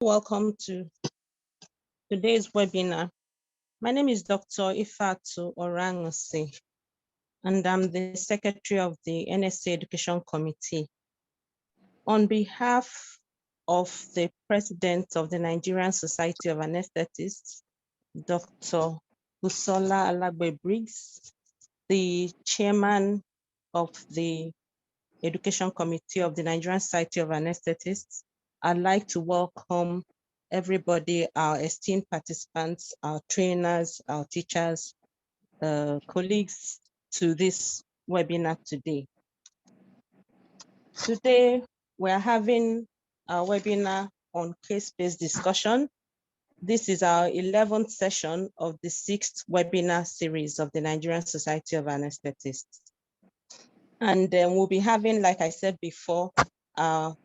Welcome to today's webinar. My name is Dr. Ifatu Orangose, and I'm the Secretary of the NSA Education Committee. On behalf of the President of the Nigerian Society of Anaesthetists, Dr. Busola Alagbe-Briggs, the Chairman of the Education Committee of the Nigerian Society of Anaesthetists, I'd like to welcome everybody, our esteemed participants, our trainers, our teachers, colleagues to this webinar today. Today, we're having a webinar on case-based discussion. This is our 11th session of the 6th webinar series of the Nigerian Society of Anaesthetists. And we'll be having, like I said before,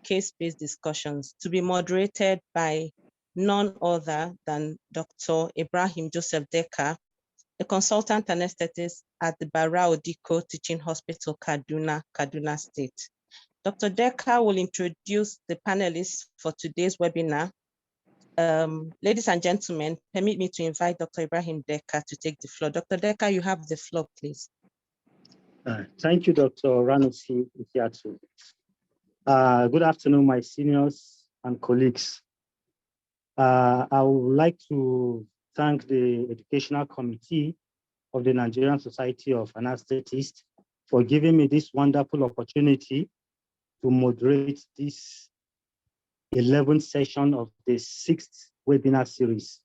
case-based discussions to be moderated by none other than Dr. Ibrahim Joseph Decker, a consultant anesthetist at the Barao Diko Teaching Hospital, Kaduna State. Dr. Decker will introduce the panelists for today's webinar. Ladies and gentlemen, permit me to invite Dr. Ibrahim Decker to take the floor. Dr. Decker, you have the floor, please. Thank you, Dr. Ranusi Ifiatu. Good afternoon, my seniors and colleagues. I would like to thank the Educational Committee of the Nigerian Society of Anaesthetists for giving me this wonderful opportunity to moderate this 11th session of the 6th webinar series.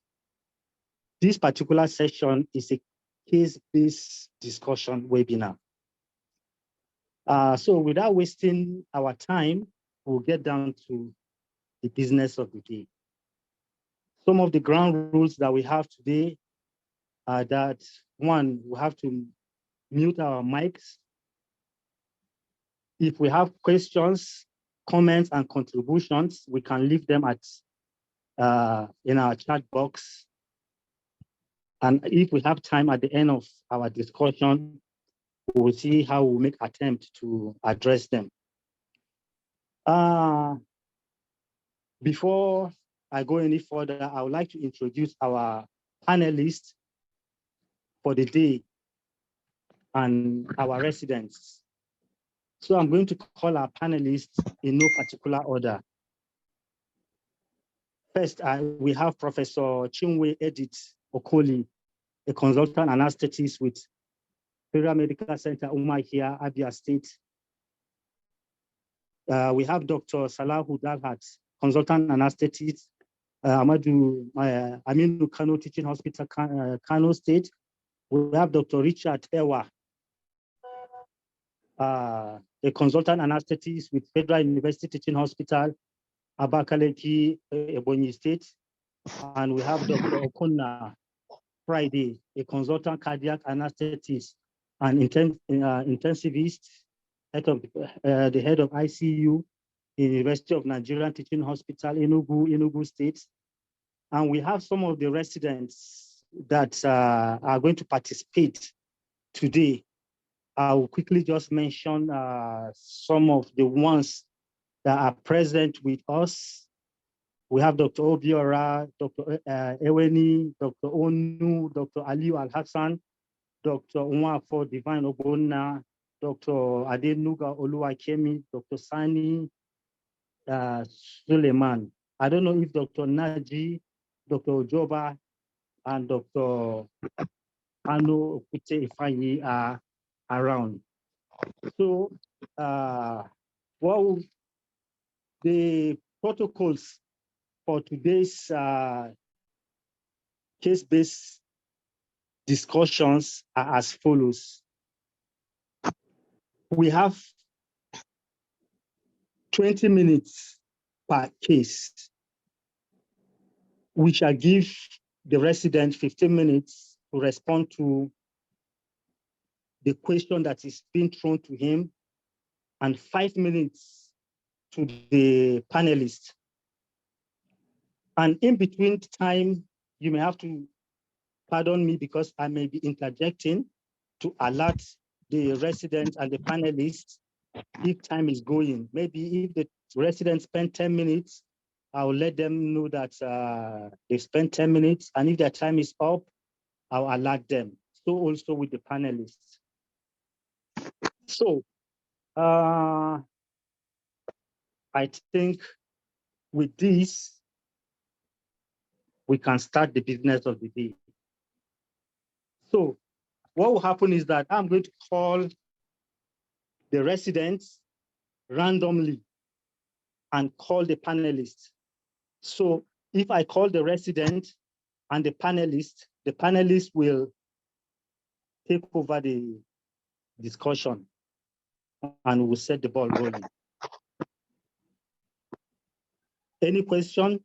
This particular session is a case-based discussion webinar. So without wasting our time, we'll get down to the business of the day. Some of the ground rules that we have today are that, one, we have to mute our mics. If we have questions, comments, and contributions, we can leave them in our chat box. And if we have time at the end of our discussion, we will see how we make attempt to address them. Before I go any further, I would like to introduce our panelists for the day and our residents. So I'm going to call our panelists in no particular order. First, we have Professor Chinwe Edith Okoli, a consultant anesthetist with Federal Medical Center, Umuahia, Abia State. We have Dr. Salahu Dalhat, consultant anesthetist, Aminu Kano Teaching Hospital, Kano State. We have Dr. Richard Ewa, a consultant anesthetist with Federal University Teaching Hospital, Abakaliki, Ebonyi State. And we have Dr. Okonna Friday, a consultant cardiac anesthetist and intensivist, the head of ICU, University of Nigerian Teaching Hospital, Enugu State. And we have some of the residents that are going to participate today. I will quickly just mention some of the ones that are present with us. We have Dr. Obiora, Dr. Eweni, Dr. Onu, Dr. Aliu Al-Hassan, Dr. Nwafo Divine Obona, Dr. Adenuga Oluwakemi, Dr. Sani Suleiman. I don't know if Dr. Naji, Dr. Ojoba, and Dr. Ano Okute Ifanyi are around. So, well, the protocols for today's case-based discussions are as follows. We have 20 minutes per case. We shall give the resident 15 minutes to respond to the question that is being thrown to him, and 5 minutes to the panelists. And in between time, you may have to pardon me because I may be interjecting to alert the residents and the panelists if time is going. Maybe if the residents spend 10 minutes I'll let them know that they spent 10 minutes, and if their time is up, I'll alert them. So also with the panelists. So I think with this, we can start the business of the day. So what will happen is that I'm going to call the residents randomly and call the panelists. So if I call the resident and the panelist will take over the discussion and we'll set the ball rolling. Any question?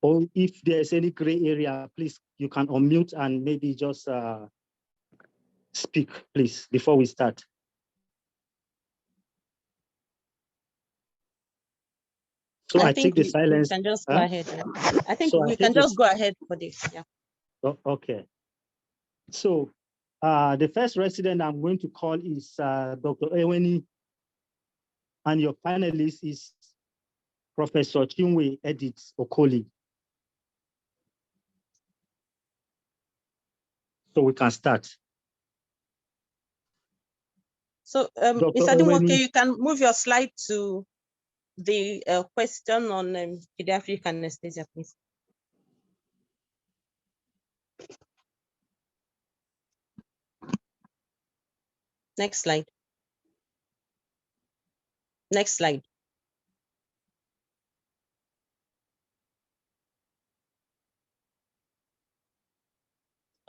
Or if there's any gray area, please, you can unmute and maybe just speak, please, before we start. So I take the silence. We can just go ahead. I think So we can just go ahead for this. Yeah. Oh, okay. So the first resident I'm going to call is Dr. Eweni, and your panelist is Professor Chinwe Edith Okoli. So we can start. So, Mr. Dimoke, you can move your slide to the question on pediatric anesthesia, please. Next slide. Next slide.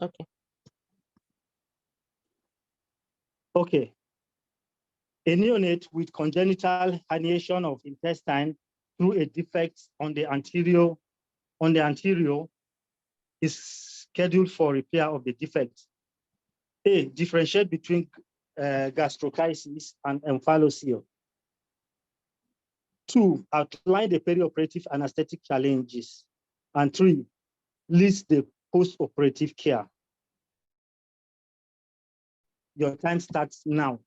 Okay. Okay. A neonate with congenital herniation of intestine through a defect on the anterior is scheduled for repair of the defect. A, differentiate between gastroschisis and omphalocele. 2, outline the perioperative anesthetic challenges. And 3, list the post-operative care. Your time starts now.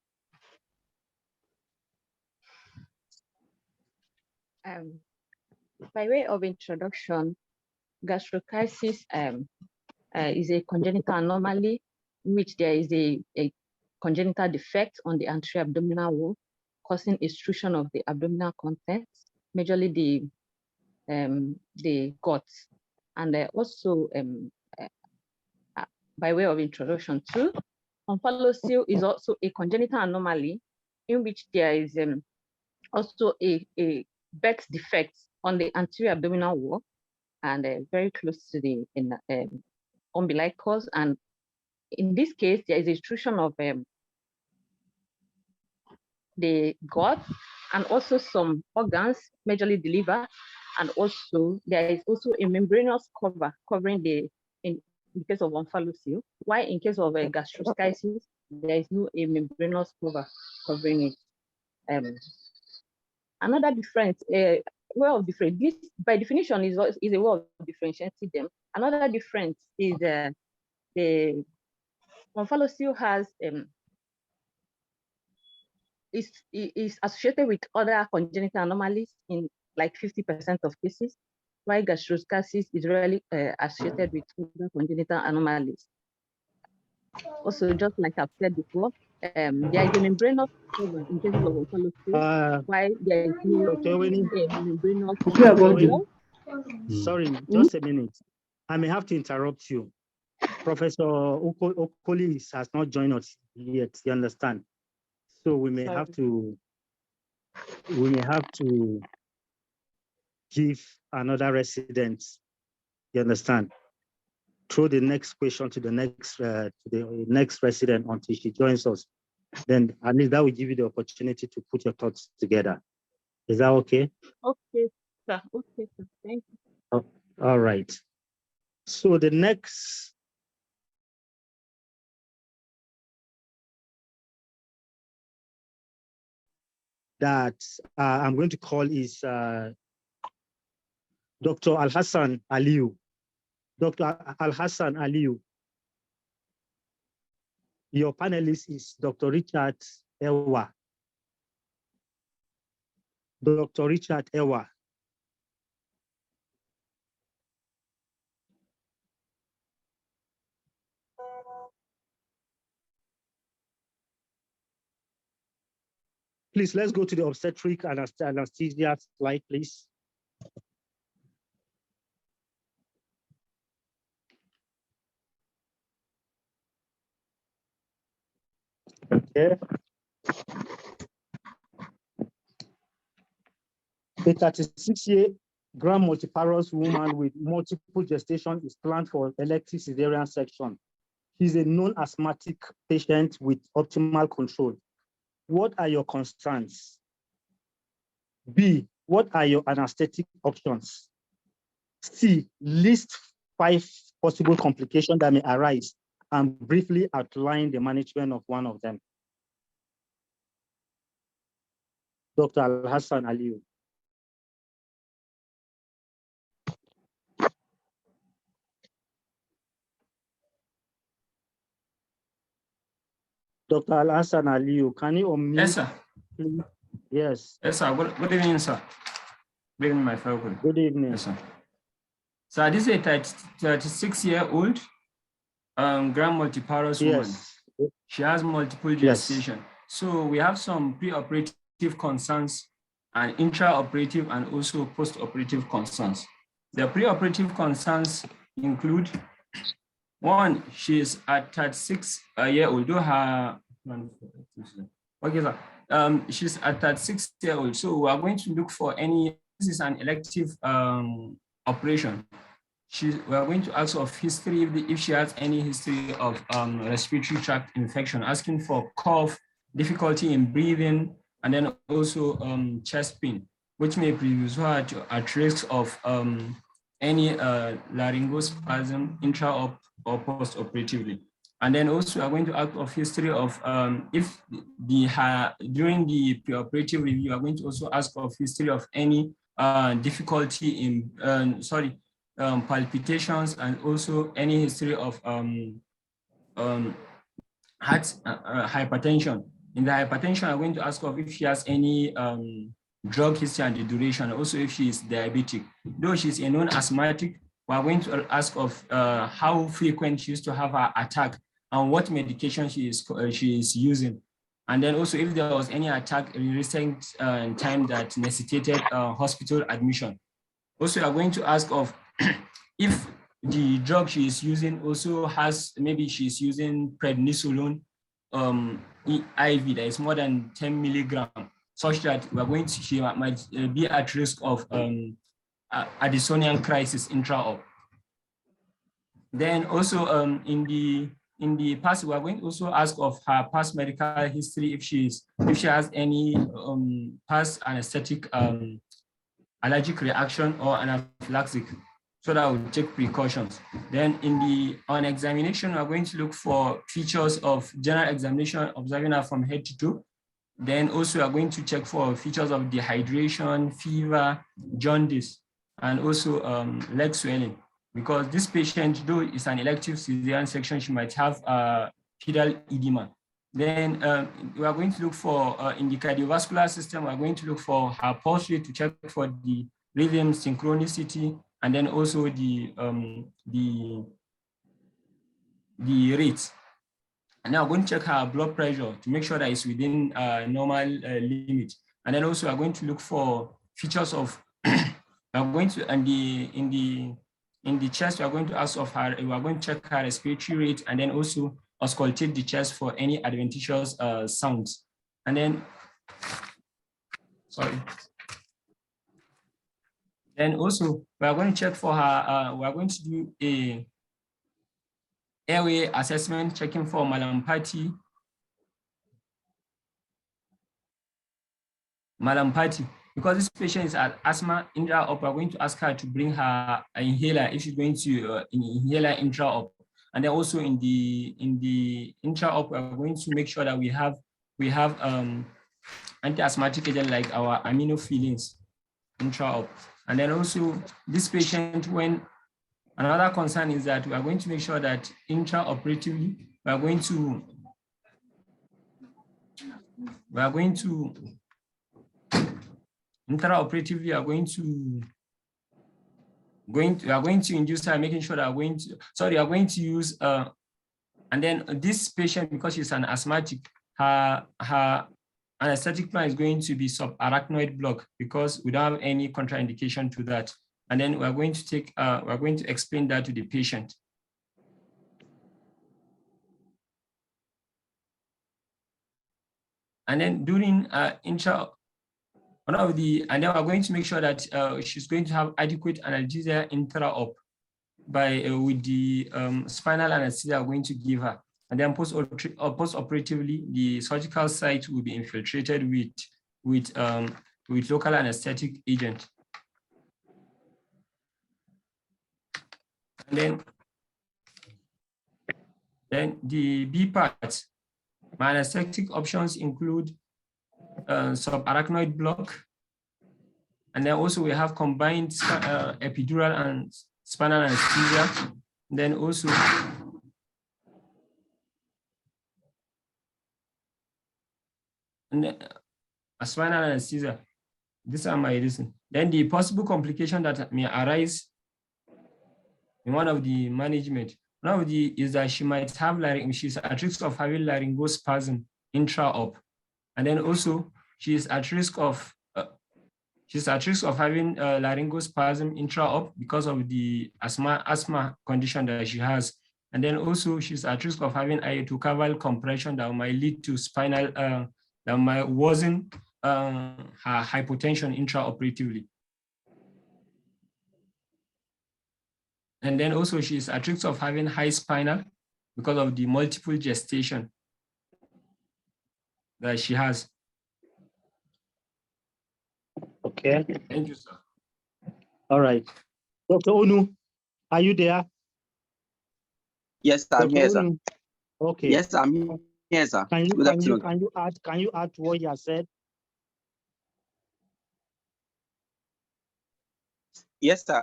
By way of introduction, gastroschisis is a congenital anomaly in which there is a congenital defect on the anterior abdominal wall, causing extrusion of the abdominal contents, majorly the guts. And also, by way of introduction too, omphalocele is also a congenital anomaly in which there is also a birth defect on the anterior abdominal wall and very close to the umbilicus. And in this case, there is extrusion of the gut and also some organs, majorly the liver, and also there is also a membranous cover covering in case of omphalocele, while in case of gastroschisis, there is no membranous cover covering it. Another difference, way of difference, this by definition is a way of differentiating them. Another difference is the omphalocele has is associated with other congenital anomalies in like 50% of cases, while gastroschisis is rarely associated with other congenital anomalies. Also, just like I've said before, there is a membranous cover in cases of omphalocele, while there is no membranous cover. Sorry, just a minute. I may have to interrupt you. Professor Okoli has not joined us yet, you understand? So we may have to give another resident, you understand? Throw the next question to the next resident until she joins us. Then at least that will give you the opportunity to put your thoughts together. Is that okay? Okay, sir. Okay, sir. Thank you. Oh, all right. So the next that I'm going to call is Dr. Al-Hassan Aliyu. Dr. Al-Hassan Aliyu. Your panelist is Dr. Richard Ewa. Dr. Richard Ewa. Please, let's go to the obstetric anesthesia slide, please. Okay. A 36-year gram multiparous woman with multiple gestation is planned for elective cesarean section. She's a known asthmatic patient with optimal control. What are your concerns? B, what are your anesthetic options? C, list 5 possible complications that may arise and briefly outline the management of one of them. Dr. Al-Hassan Aliyu. Dr. Al-Hassan Aliyu, can you unmute? Yes, sir. Please? Yes. Yes, sir. Good evening, sir. Good evening, my fellow colleagues. Good evening. Yes, sir. So this is a 36-year-old gram multiparous woman. She has multiple gestation. Yes. So we have some pre-operative concerns and intra-operative and also post-operative concerns. The pre-operative concerns include, one, she is at 36-year-old, although her, okay, sir. She's at 36-year-old. So we are going to look for any, this is an elective operation. We are going to ask of history, if she has any history of respiratory tract infection, asking for cough, difficulty in breathing, and then also chest pain, which may produce her at risk of any laryngospasm intra-op or post-operatively. And then also we are going to ask of history of if during the preoperative review, we are going to also ask of history of any difficulty in palpitations, and also any history of heart hypertension. In the hypertension, I'm going to ask of if she has any drug history and the duration, also if she is diabetic. Though she's a known asthmatic, we are going to ask of how frequent she used to have her attack and what medication she is using. And then also if there was any attack in recent time that necessitated hospital admission. Also, we are going to ask of if the drug she is using also has, maybe she's using prednisolone IV that is more than 10 milligrams, such that we are going to, she might be at risk of Addisonian crisis intra-op. Then also in the past, we are going to also ask of her past medical history, if she has any past anesthetic allergic reaction or anaphylactic, so that we'll take precautions. Then on examination, we are going to look for features of general examination, observing her from head to toe. Then also we are going to check for features of dehydration, fever, jaundice, and also leg swelling. Because this patient, though it's an elective cesarean section, she might have pedal edema. Then we are going to look for, in the cardiovascular system, we're going to look for her pulse rate to check for the rhythm synchronicity, and then also the rate. And now I'm going to check her blood pressure to make sure that it's within normal limit. And then also we're going to look for features of, we're going to, and in the chest, we are going to ask of her, we are going to check her respiratory rate, and then also auscultate the chest for any adventitious sounds. And then, sorry. Then also, we are going to check for her, we are going to do a airway assessment, checking for malampathy, because this patient is at asthma intra-op. We're going to ask her to bring her inhaler if she's going to inhaler intra-op. And then also in the intra-op, we're going to make sure that we have anti-asthmatic agent like our aminophyllins intra-op. And then also this patient, when another concern is that we are going to make sure that intra-operatively, we are going to intraoperatively, we are going to induce her, making sure that we are going to use, and then this patient, because she's an asthmatic, her anesthetic plan is going to be subarachnoid block because we don't have any contraindication to that. And then we're going to explain that to the patient. And then during and then we're going to make sure that she's going to have adequate analgesia intra-op with the spinal anesthesia we're going to give her. And then post-operatively, the surgical site will be infiltrated with local anesthetic agent. And then the B part, my anesthetic options include subarachnoid block. And then also we have combined epidural and spinal anesthesia. Then also a spinal anesthesia. These are my reasons. Then the possible complication that may arise in one of the management. One of the is that she might have she's at risk of having laryngospasm intra-op. And then also she's at risk of having laryngospasm intra-op because of the asthma condition that she has. And then also she's at risk of having iotocaval compression that might lead to spinal, that might worsen her hypotension intraoperatively. And then also she's at risk of having high spinal because of the multiple gestation that she has. Okay. Thank you, sir. All right. Dr. Onu, are you there? Yes, I'm Dr. here, sir. Onu? Okay. Yes, I'm here, sir. Can Good afternoon. you add to what you have said? Yes, sir.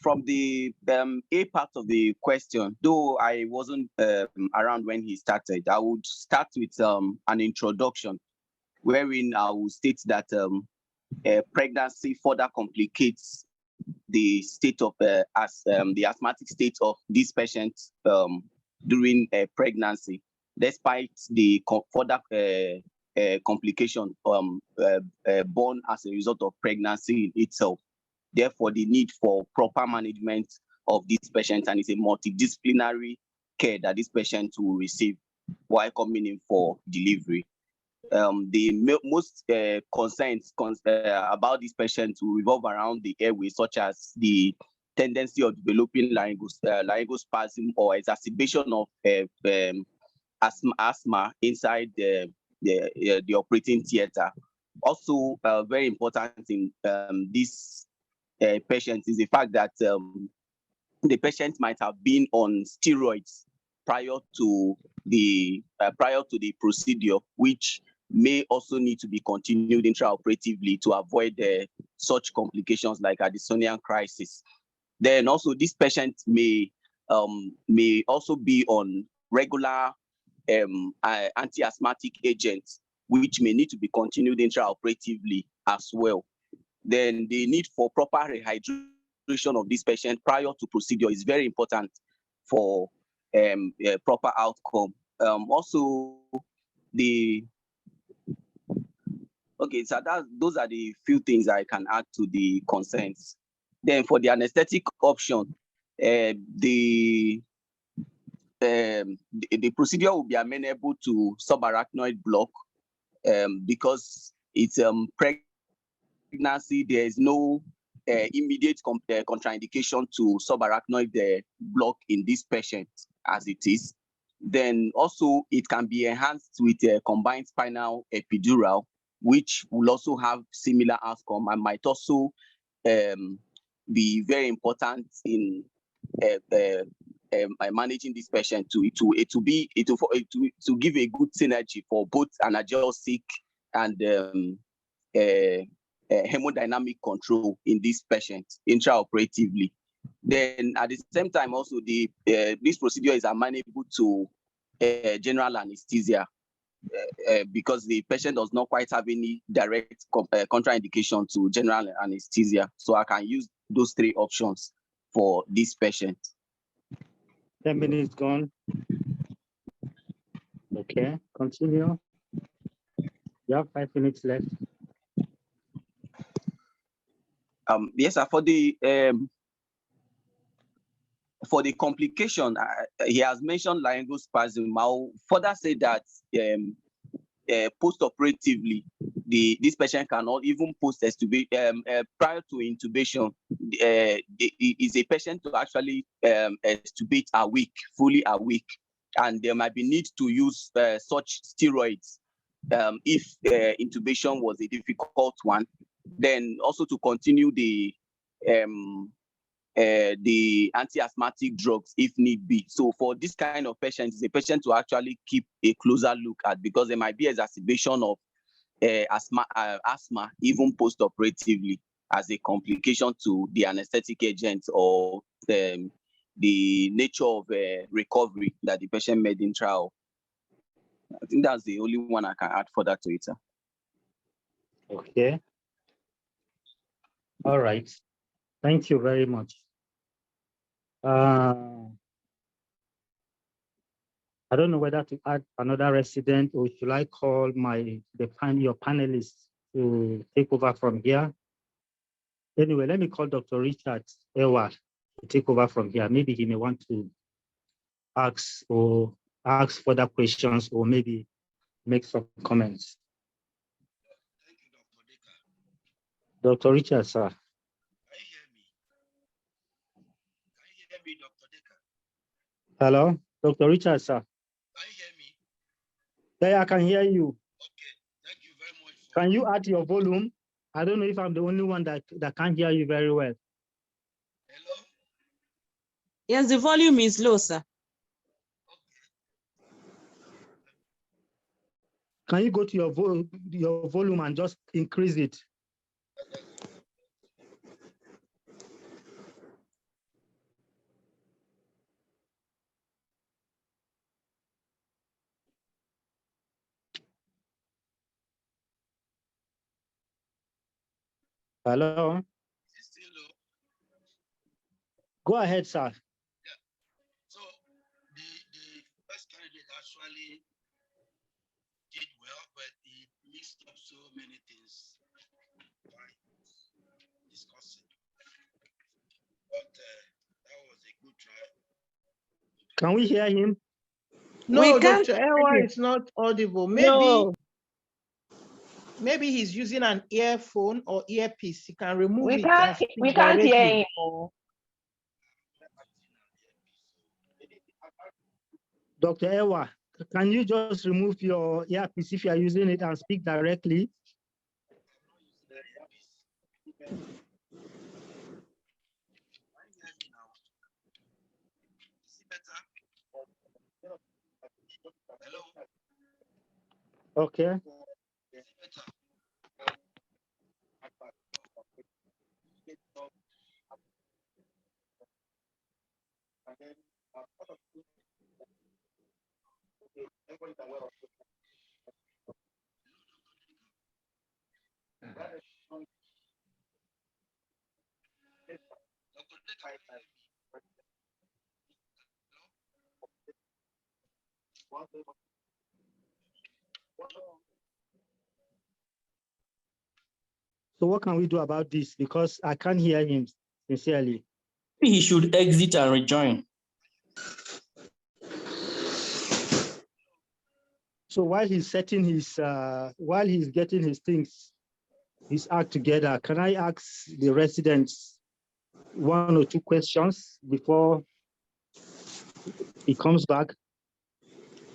From the A part of the question, though I wasn't around when he started, I would start with an introduction wherein I will state that pregnancy further complicates the state of the asthmatic state of this patient during pregnancy, despite the further complication born as a result of pregnancy itself. Therefore, the need for proper management of this patient, and it's a multidisciplinary care that this patient will receive while coming in for delivery. The most concerns about this patient will revolve around the airway, such as the tendency of developing laryngospasm or exacerbation of asthma inside the operating theater. Also, very important in this patient is the fact that the patient might have been on steroids prior to the procedure, which may also need to be continued intraoperatively to avoid such complications like Addisonian crisis. Then also this patient may also be on regular anti-asthmatic agents, which may need to be continued intraoperatively as well. Then the need for proper rehydration of this patient prior to procedure is very important for proper outcome. Also, so those are the few things I can add to the concerns. Then for the anesthetic option, the procedure will be amenable to subarachnoid block because it's pregnancy. There is no immediate contraindication to subarachnoid block in this patient as it is. Then also it can be enhanced with a combined spinal epidural, which will also have similar outcome and might also be very important in managing this patient to give a good synergy for both analgesic and hemodynamic control in this patient intraoperatively. Then at the same time also this procedure is amenable to general anesthesia. because the patient does not quite have any direct contraindication to general anesthesia. So I can use those 3 options for this patient. 10 minutes gone. Okay, continue. You have 5 minutes left. Yes, sir. For the complication, he has mentioned laryngospasm. I'll further say that post-operatively, this patient cannot even prior to intubation, is a patient to actually extubate awake, fully awake, and there might be need to use such steroids if intubation was a difficult one. Then also to continue the anti-asthmatic drugs if need be. So for this kind of patient, it's a patient to actually keep a closer look at, because there might be exacerbation of asthma even post-operatively as a complication to the anesthetic agent or the nature of recovery that the patient made in trial. I think that's the only one I can add further to it, sir. Okay. All right. Thank you very much. I don't know whether to add another resident or should I call your panelists to take over from here. Anyway, let me call Dr. Richard Ewa to take over from here. Maybe he may want to ask further questions or maybe make some comments. Thank you, Dr. Decker. Dr. Richard, sir. Can you hear me? Can you hear me, Dr. Decker? Hello, Dr. Richard, sir. Can you hear me? Yeah, I can hear you. Okay, thank you very much. Can you add your volume? I don't know if I'm the only one that can't hear you very well. Hello? Yes, the volume is low, sir. Can you go to your volume and just increase it? Hello? Is it still low? Go ahead, sir. Yeah. So the first candidate actually did well, but he mixed up so many things by discussing. But that was a good try. Can we hear him? No, We can't Dr. hear Ewa you. is not audible. No. Maybe he's using an earphone or earpiece. He can remove We it can't and speak we can't hear directly. him. Oh. Dr. Ewa, can you just remove your earpiece if you are using it and speak directly? Okay. So what can we do about this? Because I can't hear him sincerely. He should exit and rejoin. So while he's setting while he's getting his act together, can I ask the residents 1 or 2 questions before he comes back?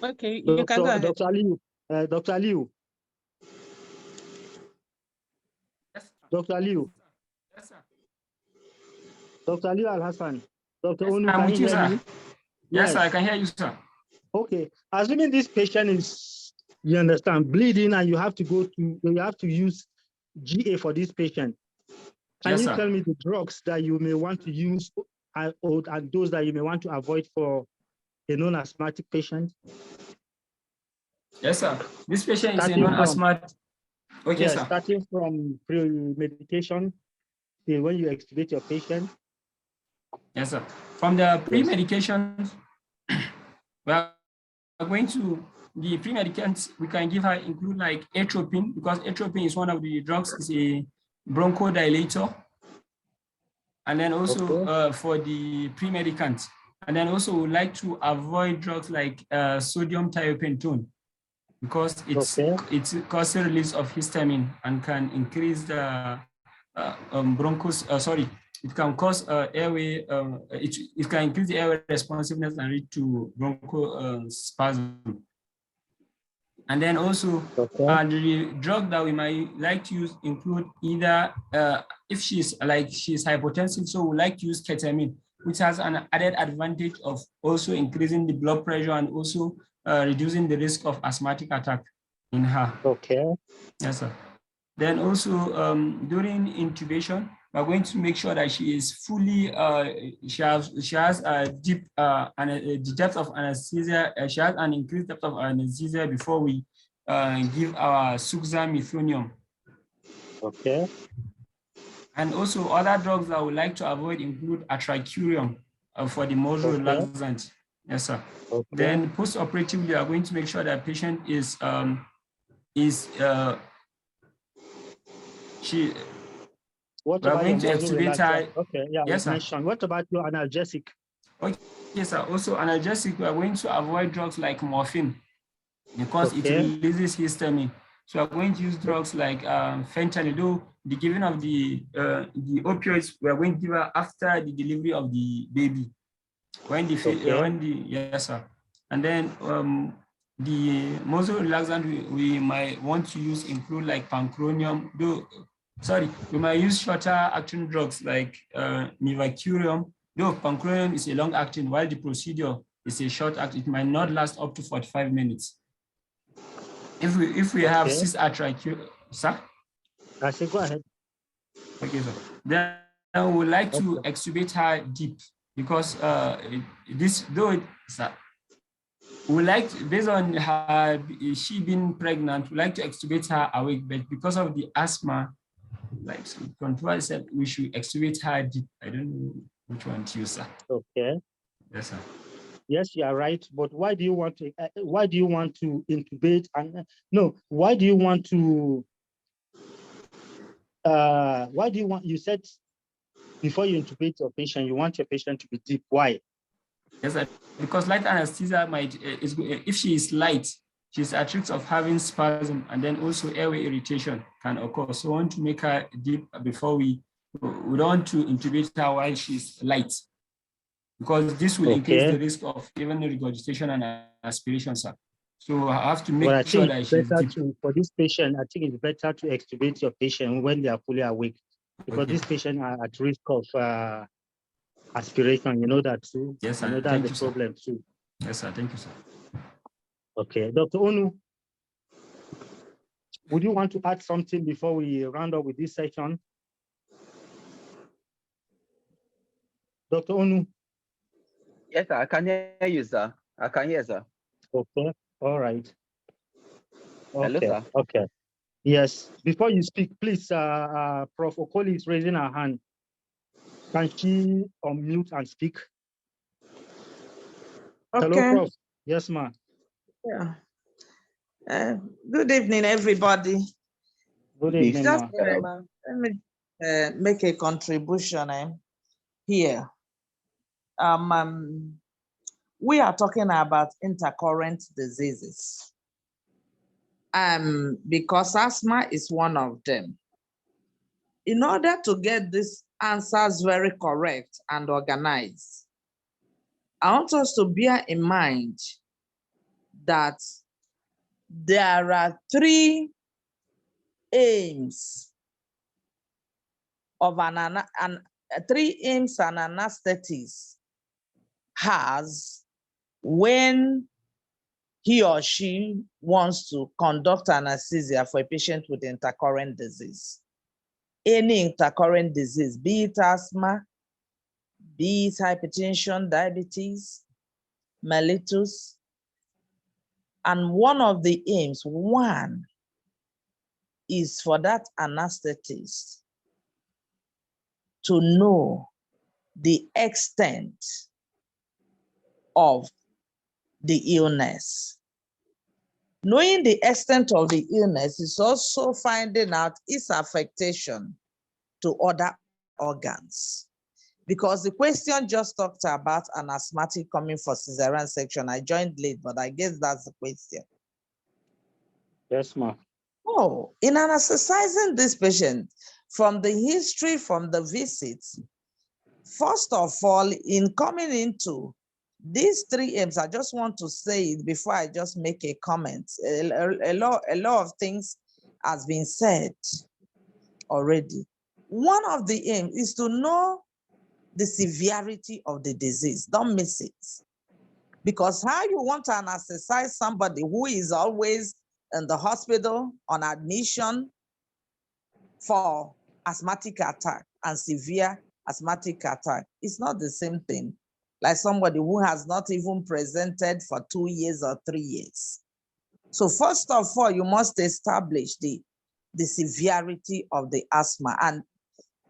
Okay, you can go ahead. Dr. Aliu, Dr. Aliu. Yes. Dr. Aliu. Yes, sir. Dr. Aliu Al-Hassan. Dr. Yes, Onu, I'm can with you you, hear sir. me? Yes, sir, I can hear you, sir. Okay. Assuming this patient is, you understand, bleeding and you have to use GA for this patient. Can Yes, you sir. tell me the drugs that you may want to use and those that you may want to avoid for a non-asthmatic patient? Yes, sir. This patient is a Starting from- non-asthmatic. Okay, Yeah, sir. starting from pre-medication till when you extubate your patient. Yes, sir. From the pre-medication, we are going to the pre-medicants we can give her include like atropine, because atropine is one of the drugs, is a bronchodilator. And then also for the pre-medicants, and then also we like to avoid drugs like sodium thiopentone, because it's causes release of histamine and can increase the it can cause airway, it can increase the airway responsiveness and lead to bronchospasm. And then also the drug that we might like to use include either if she's hypotensive, so we like to use ketamine, which has an added advantage of also increasing the blood pressure and also reducing the risk of asthmatic attack in her. Okay. Yes, sir. Then also during intubation, we're going to make sure that she is fully, she has a deep, the depth of anesthesia, she has an increased depth of anesthesia before we give our suxamethonium. Okay. And also other drugs that we like to avoid include atracurium for the muscle relaxant. Yes, sir. Okay. Then post-operatively, we are going to make sure that patient is what about going to muscle activate her. Okay, yeah, yes, sir. What about your analgesic? Okay, yes, sir. Also, analgesic, we are going to avoid drugs like morphine because it releases histamine. So we are going to use drugs like fentanyl. Though the giving of the opioids, we are going to give her after the delivery of the baby. Yes, sir. And then the muscle relaxant we might want to use include like pancronium. We might use shorter acting drugs like mivacurium. Though pancronium is a long acting, while the procedure is a short act, it might not last up to 45 minutes. If we have cis atracurium, sir? I say go ahead. Okay, sir. Then we would like to extubate her deep because we like, based on her, she being pregnant, we like to extubate her awake, but because of the asthma, like control said, we should extubate her deep. I don't know which one to use, sir. Okay. Yes, sir. Yes, you are right. But why do you want to? Why do you want to intubate? And no, why do you want to? Why do you want? You said before you intubate your patient, you want your patient to be deep. Why? Yes, sir. Because light anesthesia might, if she is light, she's at risk of having spasm, and then also airway irritation can occur. So we want to make her deep before we don't want to intubate her while she's light, because this will increase the risk of even regurgitation and aspiration, sir. So I have to make sure that she's deep. For this patient, I think it's better to extubate your patient when they are fully awake, because this patient are at risk of aspiration. You know that too. Yes, sir. I know that's the problem too. Yes, sir. Thank you, sir. Okay, Dr. Onu, would you want to add something before we round up with this session? Dr. Onu? Yes, sir, I can hear you, sir. I can hear, sir. Okay, all right. Okay. Hello, sir. Okay. Yes, before you speak, please, Prof. Okoli is raising her hand. Can she unmute and speak? Okay. Hello, Prof. Yes, ma'am. Yeah. Good evening, everybody. Good evening, Just ma'am. let me make a contribution here. We are talking about intercurrent diseases. Because asthma is one of them. In order to get these answers very correct and organized, I want us to bear in mind that there are three aims of an anaesthetist has when he or she wants to conduct anesthesia for a patient with intercurrent disease. Any intercurrent disease, be it asthma, be it hypertension, diabetes, mellitus, And one of the aims, one, is for that anesthetist to know the extent of the illness. Knowing the extent of the illness is also finding out its affectation to other organs. Because the question just talked about an asthmatic coming for cesarean section. I joined late, but I guess that's the question. Yes, ma'am. Oh, in anesthetizing this patient, from the history, from the visits, first of all, in coming into these three aims, I just want to say it before I just make a comment. A lot of things has been said already. One of the aims is to know the severity of the disease. Don't miss it. Because how you want to anesthetize somebody who is always in the hospital on admission for asthmatic attack and severe asthmatic attack, it's not the same thing like somebody who has not even presented for 2 years or 3 years. So first of all, you must establish the severity of the asthma and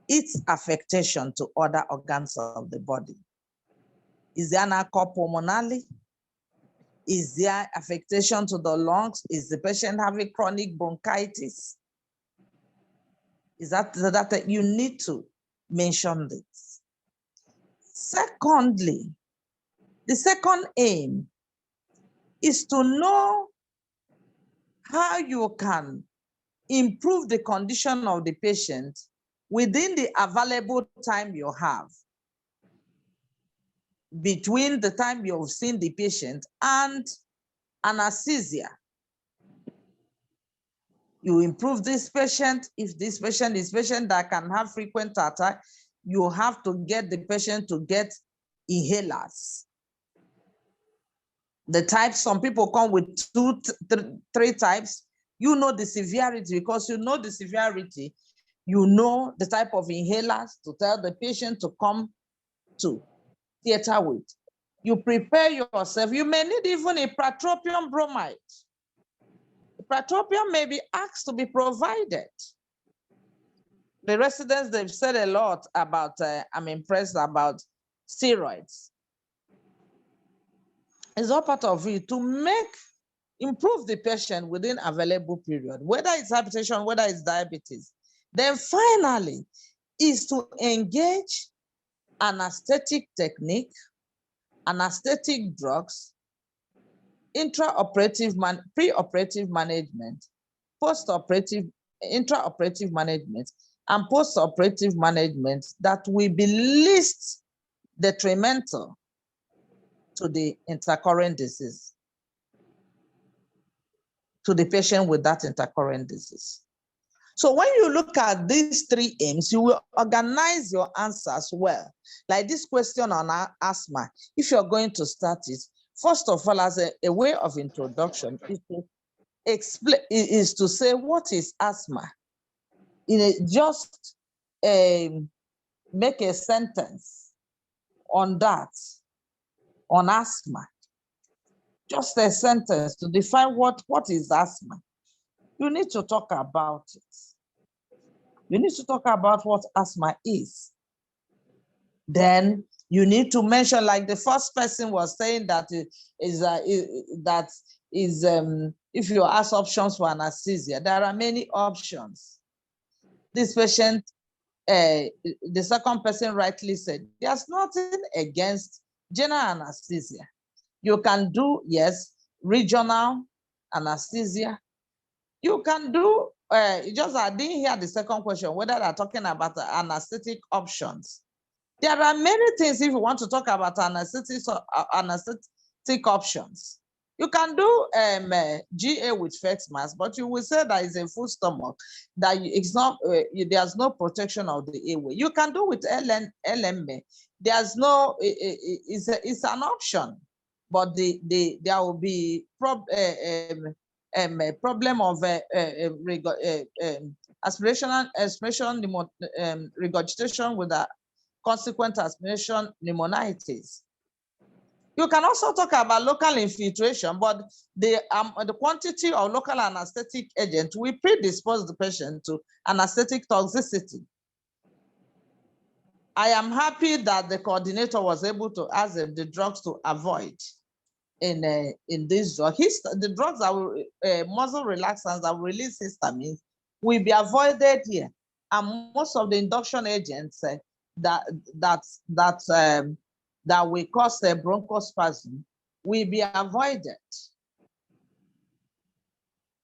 its affectation to other organs of the body. Is there an pulmonale? Is there affectation to the lungs? Is the patient having chronic bronchitis? Is that you need to mention this. Secondly, the second aim is to know how you can improve the condition of the patient within the available time you have between the time you've seen the patient and anesthesia. You improve this patient. If this patient is patient that can have frequent attack, you have to get the patient to get inhalers. The types, some people come with 2, 3 types. You know the severity. Because you know the severity, you know the type of inhalers to tell the patient to come to theater with. You prepare yourself. You may need even a pratropium bromide. Pratropium may be asked to be provided. The residents, they've said a lot about, I'm impressed about steroids. It's all part of it to improve the patient within available period, whether it's hypertension, whether it's diabetes. Then finally, is to engage anesthetic technique, anesthetic drugs, pre-operative management, post-operative, intraoperative management, and post-operative management that will be least detrimental to the intercurrent disease, to the patient with that intercurrent disease. So when you look at these 3 aims, you will organize your answers well. Like this question on asthma, if you're going to start it, first of all, as a way of introduction, is to explain, is to say what is asthma. Just make a sentence on that, on asthma. Just a sentence to define what is asthma. You need to talk about it. You need to talk about what asthma is. Then you need to mention, like the first person was saying, that if you ask options for anesthesia, there are many options. This patient, the second person rightly said, there's nothing against general anesthesia. You can do, yes, regional anesthesia. You can do, I didn't hear the second question, whether they're talking about the anesthetic options. There are many things if you want to talk about anesthetic options. You can do GA with face mask, but you will say that is a full stomach, that it's not, there's no protection of the airway. You can do with LMA. There's no, it's an option, but there will be problem of aspiration regurgitation with a consequent aspiration pneumonitis. You can also talk about local infiltration, but the quantity of local anesthetic agent will predispose the patient to anesthetic toxicity. I am happy that the coordinator was able to ask them the drugs to avoid in this drug. The drugs that will muscle relaxants that will release histamine will be avoided here, and most of the induction agents that will cause bronchospasm will be avoided.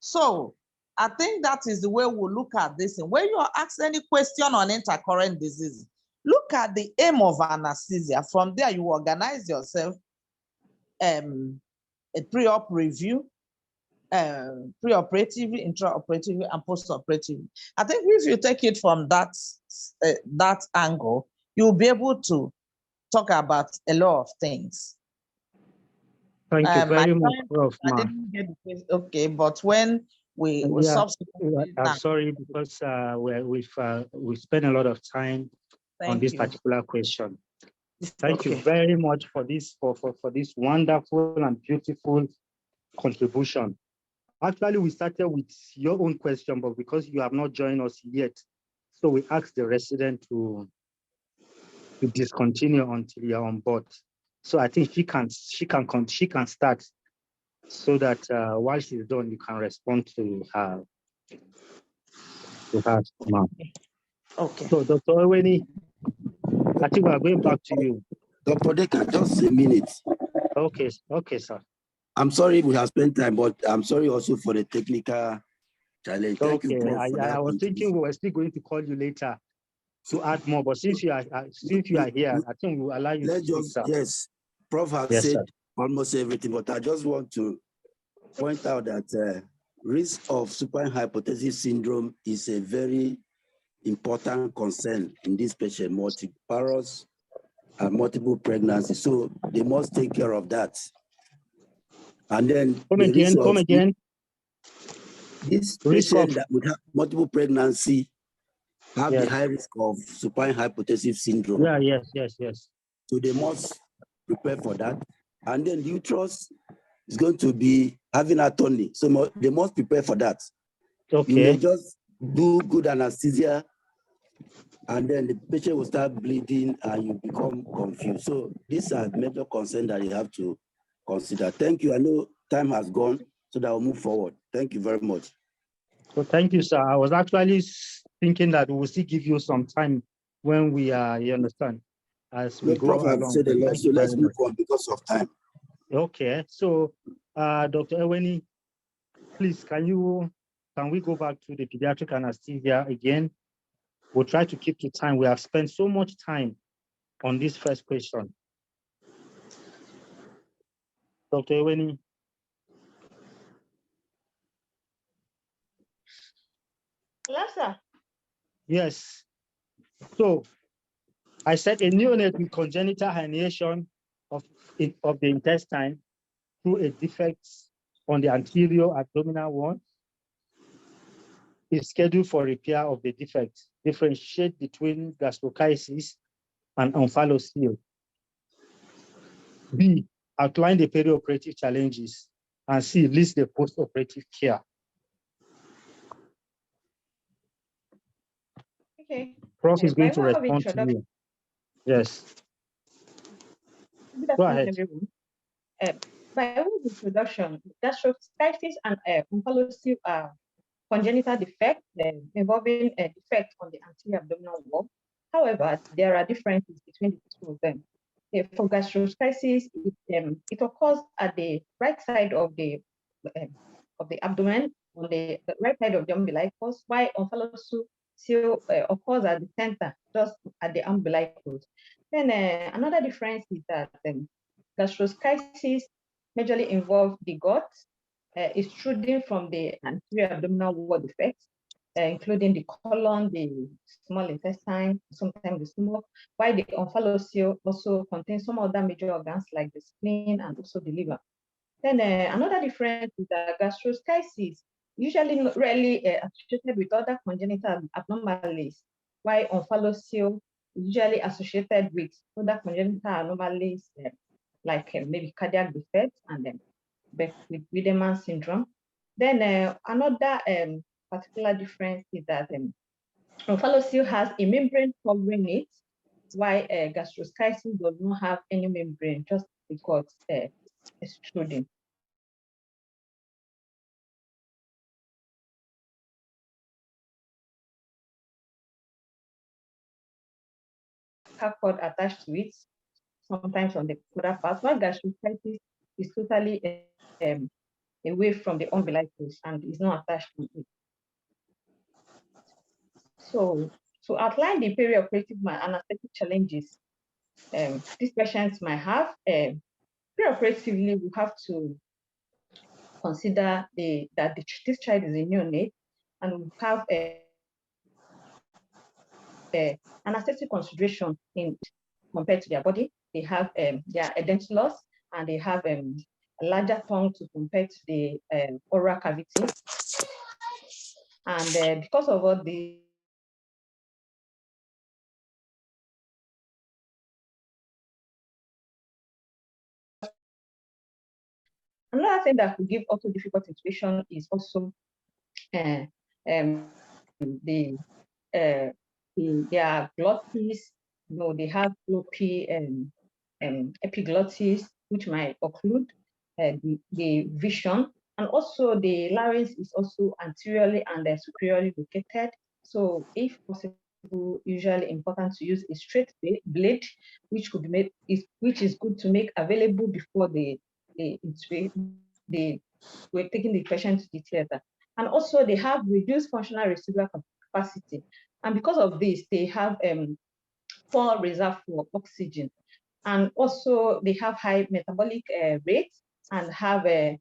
So I think that is the way we look at this. And when you are asked any question on intercurrent disease, look at the aim of anesthesia. From there, you organize yourself a pre-op review, pre-operative, intraoperative, and post-operative. I think if you take it from that angle, you'll be able to talk about a lot of things. Thank you very much, Prof. I didn't get it. Okay, but when we subsequently, I'm sorry because we've spent a lot of time on this particular question. Thank you very much for this for this wonderful and beautiful contribution. Actually, we started with your own question, but because you have not joined us yet, so we asked the resident to discontinue until you're on board. So I think she can start, so that while she's done, you can respond to her. Okay. So Dr. Oweni, I think we are going back to you. Dr. Decker, just a minute. Okay, sir. I'm sorry we have spent time, but I'm sorry also for the technical challenge. Thank you, Prof. I was thinking we were still going to call you later to add more, but since you are here, I think we will allow you to speak, sir. Yes, Prof has said almost everything, but I just want to point out that risk of supine hypotensive syndrome is a very important concern in this patient, multiparous and multiple pregnancy. So they must take care of that. And then come again. This patient that would have multiple pregnancy have the high risk of supine hypotensive syndrome. Yes. So they must prepare for that. And then the uterus is going to be having atony. So they must prepare for that. Okay. You may just do good anesthesia, and then the patient will start bleeding and you become confused. So these are major concerns that you have to consider. Thank you. I know time has gone, so that we'll move forward. Thank you very much. So thank you, sir. I was actually thinking that we will still give you some time when we are, you understand, as we go along. Said a lot, so let's move on because of time. Okay. So, Dr. Eweni, please, can we go back to the pediatric anesthesia again? We'll try to keep to time. We have spent so much time on this first question. Dr. Eweni. Yes, sir. Yes. So I said a neonate with congenital herniation of the intestine through a defect on the anterior abdominal wall is scheduled for repair of the defect. Differentiate between gastroschisis and omphalocele. B, outline the perioperative challenges. And C, list the post-operative care. Okay. Prof is going to respond to you. Yes. Go ahead. By way of introduction, gastroschisis and omphalocele are congenital defects involving a defect on the anterior abdominal wall. However, there are differences between the two of them. For gastroschisis, it occurs at the right side of the abdomen, on the right side of the umbilicus, while omphalocele occurs at the center, just at the umbilicus. Then another difference is that gastroschisis majorly involves the gut, extruding from the anterior abdominal wall defects, including the colon, the small intestine, sometimes the stomach, while the omphalocele also contains some other major organs like the spleen and also the liver. Then another difference is that gastroschisis usually rarely associated with other congenital abnormalities, while omphalocele is usually associated with other congenital anomalies like maybe cardiac defect and then with Wiedemann syndrome. Then another particular difference is that omphalocele has a membrane covering it, while gastroschisis does not have any membrane, just because extruding. Cord attached to it, sometimes on the coda part, while gastroschisis is totally away from the umbilicus and is not attached to it. So to outline the perioperative anesthetic challenges these patients might have, preoperatively we have to consider that this child is a neonate, and we have anesthetic consideration in compared to their body. They have their edentulous loss, and they have a larger tongue to compare to the oral cavity. And because of all the another thing that could give also difficult intubation is also their glottis. They have floppy epiglottis, which might occlude the vision, and also the larynx is also anteriorly and superiorly located. So, if possible, usually important to use a straight blade, which could be made which is good to make available before we're taking the patient to the theater. And also they have reduced functional residual capacity. And because of this, they have poor reserve for oxygen. And also they have high metabolic rate and have they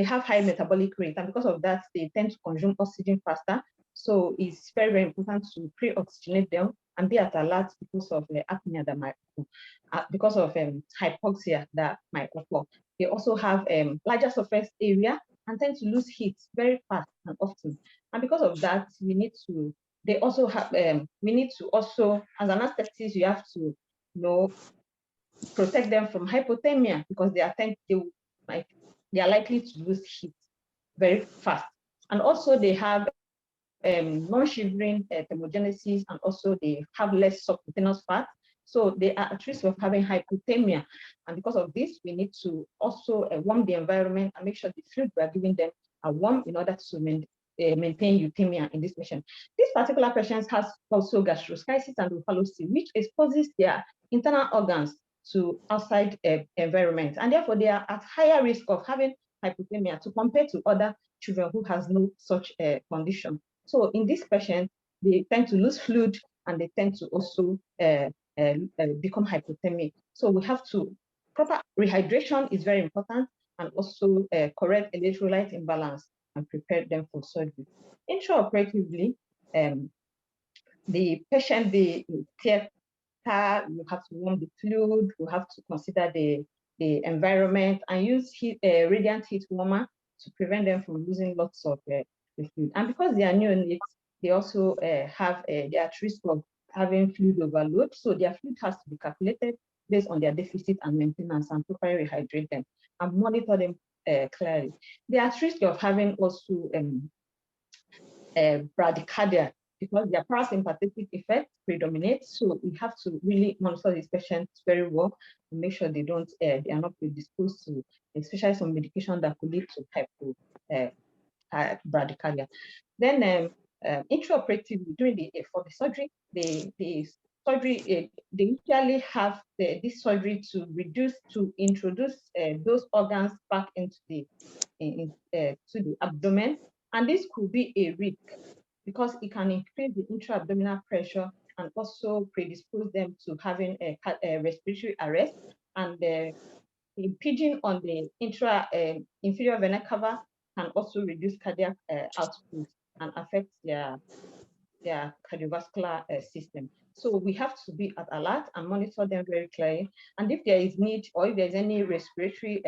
have high metabolic rate. And because of that, they tend to consume oxygen faster. So it's very, very important to pre-oxygenate them and be at alert because of apnea that might because of hypoxia that might occur. They also have larger surface area and tend to lose heat very fast and often. And because of that, we need to, they also have, we need to also, as an anesthetist, you have to, protect them from hypothermia, because they are likely to lose heat very fast. And also they have non-shivering thermogenesis, and also they have less subcutaneous fat. So they are at risk of having hypothermia. And because of this, we need to also warm the environment and make sure the fluid we are giving them are warm in order to maintain euthymia in this patient. This particular patient has also gastroschisis and omphalocele, which exposes their internal organs to outside environment. And therefore, they are at higher risk of having hypothermia to compare to other children who has no such condition. So in this patient, they tend to lose fluid and they tend to also become hypothermic. So we have to, proper rehydration is very important, and also correct electrolyte imbalance and prepare them for surgery. Intraoperatively, the patient, the theater, you have to warm the fluid, you have to consider the environment and use radiant heat warmer to prevent them from losing lots of the fluid. And because they are neonates, they also they are at risk of having fluid overload. So their fluid has to be calculated based on their deficit and maintenance, and properly rehydrate them and monitor them clearly. They are at risk of having also bradycardia, because their parasympathetic effect predominates. So we have to really monitor these patients very well to make sure they are not predisposed to, especially some medication that could lead to bradycardia. Then intraoperatively during for the surgery, the surgery they usually have this surgery to introduce those organs back into to the abdomen, and this could be a risk because it can increase the intra-abdominal pressure and also predispose them to having a respiratory arrest, and impinging on the inferior vena cava can also reduce cardiac output and affect their cardiovascular system. So we have to be at alert and monitor them very clearly. And if there is need, or if there's any respiratory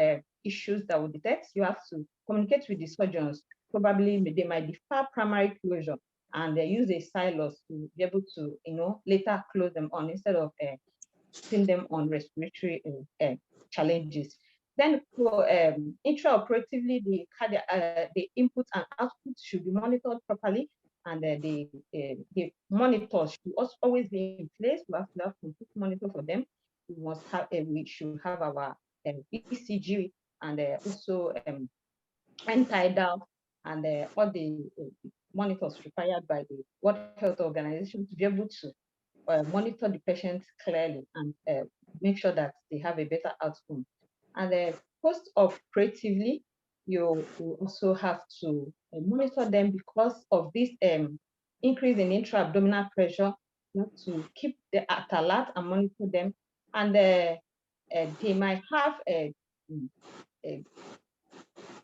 issues that we detect, you have to communicate with the surgeons. Probably they might defer primary closure, and they use a stylus to be able to, later close them on instead of putting them on respiratory challenges. Then intraoperatively, the input and output should be monitored properly, and the monitors should also always be in place. We have to have complete monitor for them. We should have our ECG and also end-tidal and all the monitors required by the World Health Organization to be able to monitor the patient clearly and make sure that they have a better outcome. And post-operatively, you also have to monitor them because of this increase in intra-abdominal pressure. You have to keep the alert and monitor them, and they might have a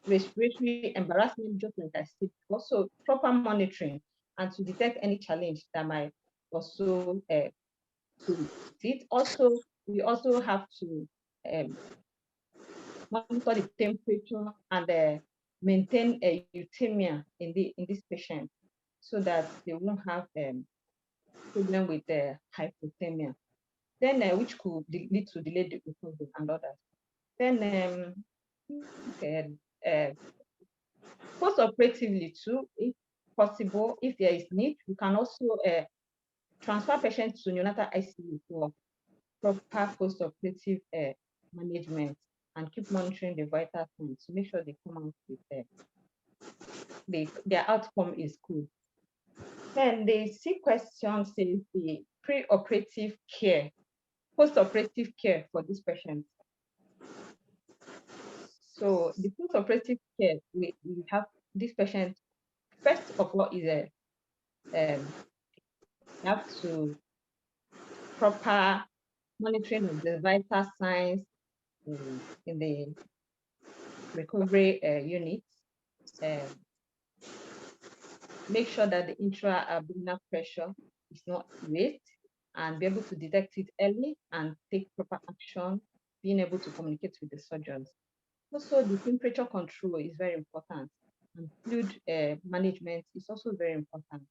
respiratory embarrassment, just like I said. Also, proper monitoring and to detect any challenge that might also it. Also, we also have to monitor the temperature and maintain a euthymia in this patient, so that they won't have problem with hypothermia, then which could lead to delayed recovery and others. Then post-operatively too, if possible, if there is need, we can also transfer patients to neonatal ICU for proper post-operative management and keep monitoring the vital signs to make sure they come out with their outcome is good. Then the C question says the pre-operative care, post-operative care for this patient. So the post-operative care, we have this patient, first of all, is have to proper monitoring of the vital signs in the recovery unit. Make sure that the intra-abdominal pressure is not raised, and be able to detect it early and take proper action, being able to communicate with the surgeons. Also, the temperature control is very important, and fluid management is also very important.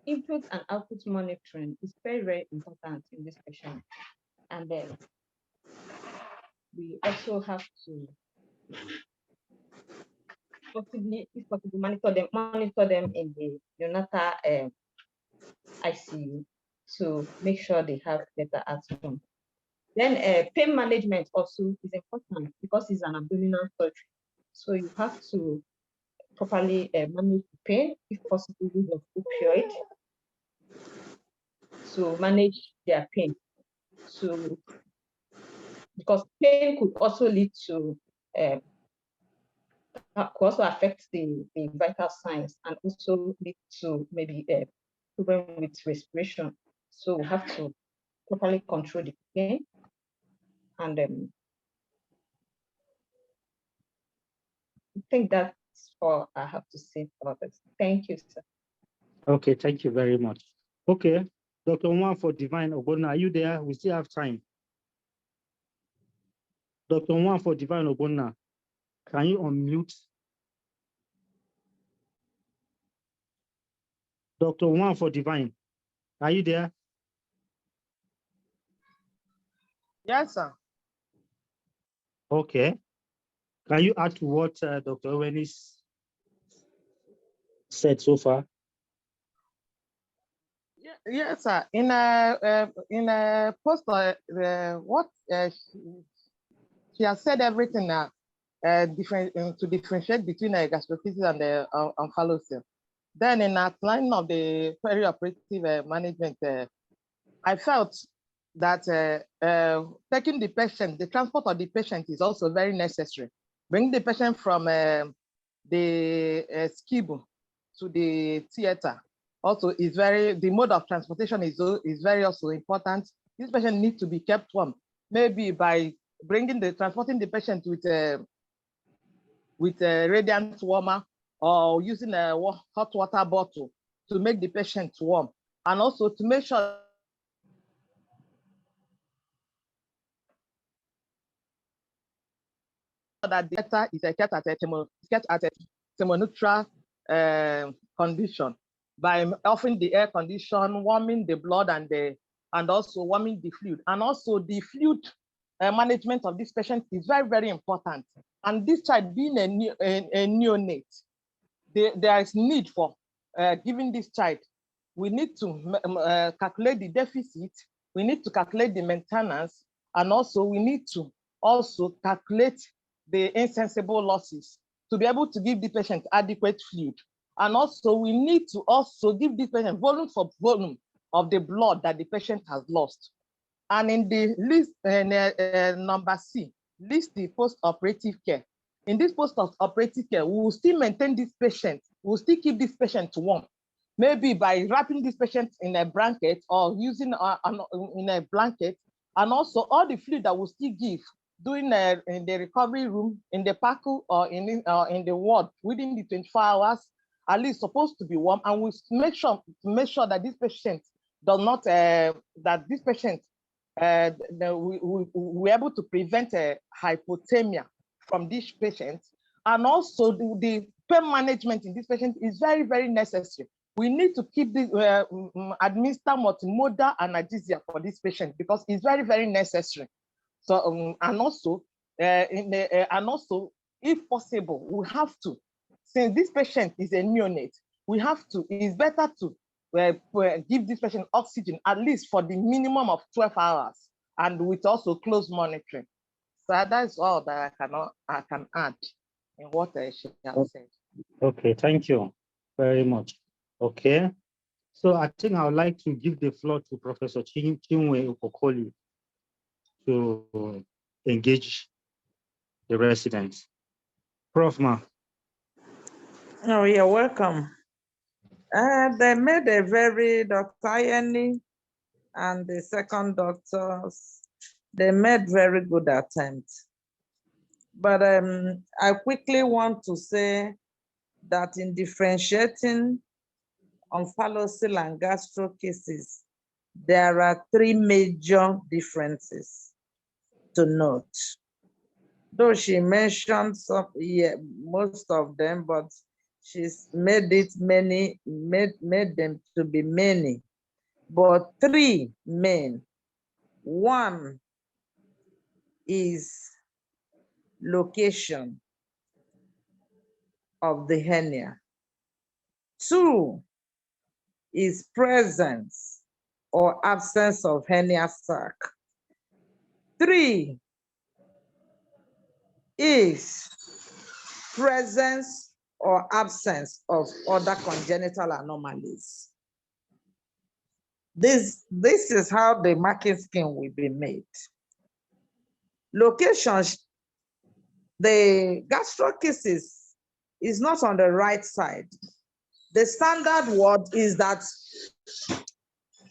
Input and output monitoring is very, very important in this patient. And then we also have to possibly, if possible, monitor them in the neonatal ICU to make sure they have better outcome. Then pain management also is important because it's an abdominal surgery. So you have to properly manage the pain, if possible, use of opioid to manage their pain. So, because pain could also lead to, could also affect the vital signs and also lead to maybe a problem with respiration. So we have to properly control the pain. And I think that's all I have to say about this. Thank you, sir. Okay, thank you very much. Okay, Dr. Nwan for Divine Ogbonna, are you there? We still have time. Dr. Nwan for Divine Ogbonna, can you unmute? Dr. Nwan for Divine, are you there? Yes, sir. Okay. Can you add to what Dr. Owenis said so far? Yes, sir. In a post, what she has said everything now, to differentiate between gastrophysis and omphalocele. Then in outline of the perioperative management, I felt that taking the patient, the transport of the patient is also very necessary. Bring the patient from the SCIB to the theater also is the mode of transportation is very also important. This patient needs to be kept warm, maybe by transporting the patient with a radiant warmer or using a hot water bottle to make the patient warm, and also to make sure that the theater is kept at a thermoneutral condition by offering the air condition, warming the blood and the and also warming the fluid. And also the fluid management of this patient is very, very important. And this child being a neonate, there is need for giving this child. We need to calculate the deficit, we need to calculate the maintenance, and also we need to also calculate the insensible losses to be able to give the patient adequate fluid. And also we need to also give the patient volume for volume of the blood that the patient has lost. And in the list, number C, list the post-operative care. In this post-operative care, we will still maintain this patient, we will still keep this patient warm, maybe by wrapping this patient in a blanket or using in a blanket, and also all the fluid that we still give doing in the recovery room, in the PACU, or in the ward within the 24 hours, at least supposed to be warm, and we make sure that this patient does not we're able to prevent hypothermia from this patient. And also the pain management in this patient is very, very necessary. We need to keep this administer multimodal analgesia for this patient because it's very, very necessary. So and also if possible, we have to, since this patient is a neonate, it's better to give this patient oxygen at least for the minimum of 12 hours and with also close monitoring. So that's all that I can add in what she has said. Okay, thank you very much. Okay, so I think I would like to give the floor to Professor Chinwe Okoli to engage the residents. Prof. Ma. Oh, you're welcome. They made a very, Dr. Ayeni and the second doctors, they made very good attempts. But I quickly want to say that in differentiating omphalocele and gastro cases, there are three major differences to note. Though she mentioned some, most of them, but she's made them to be many, but three main. One is location of the hernia. Two is presence or absence of hernia sac. Three is presence or absence of other congenital anomalies. This is how the marking scheme will be made. Locations, the gastro cases is not on the right side. The standard word is that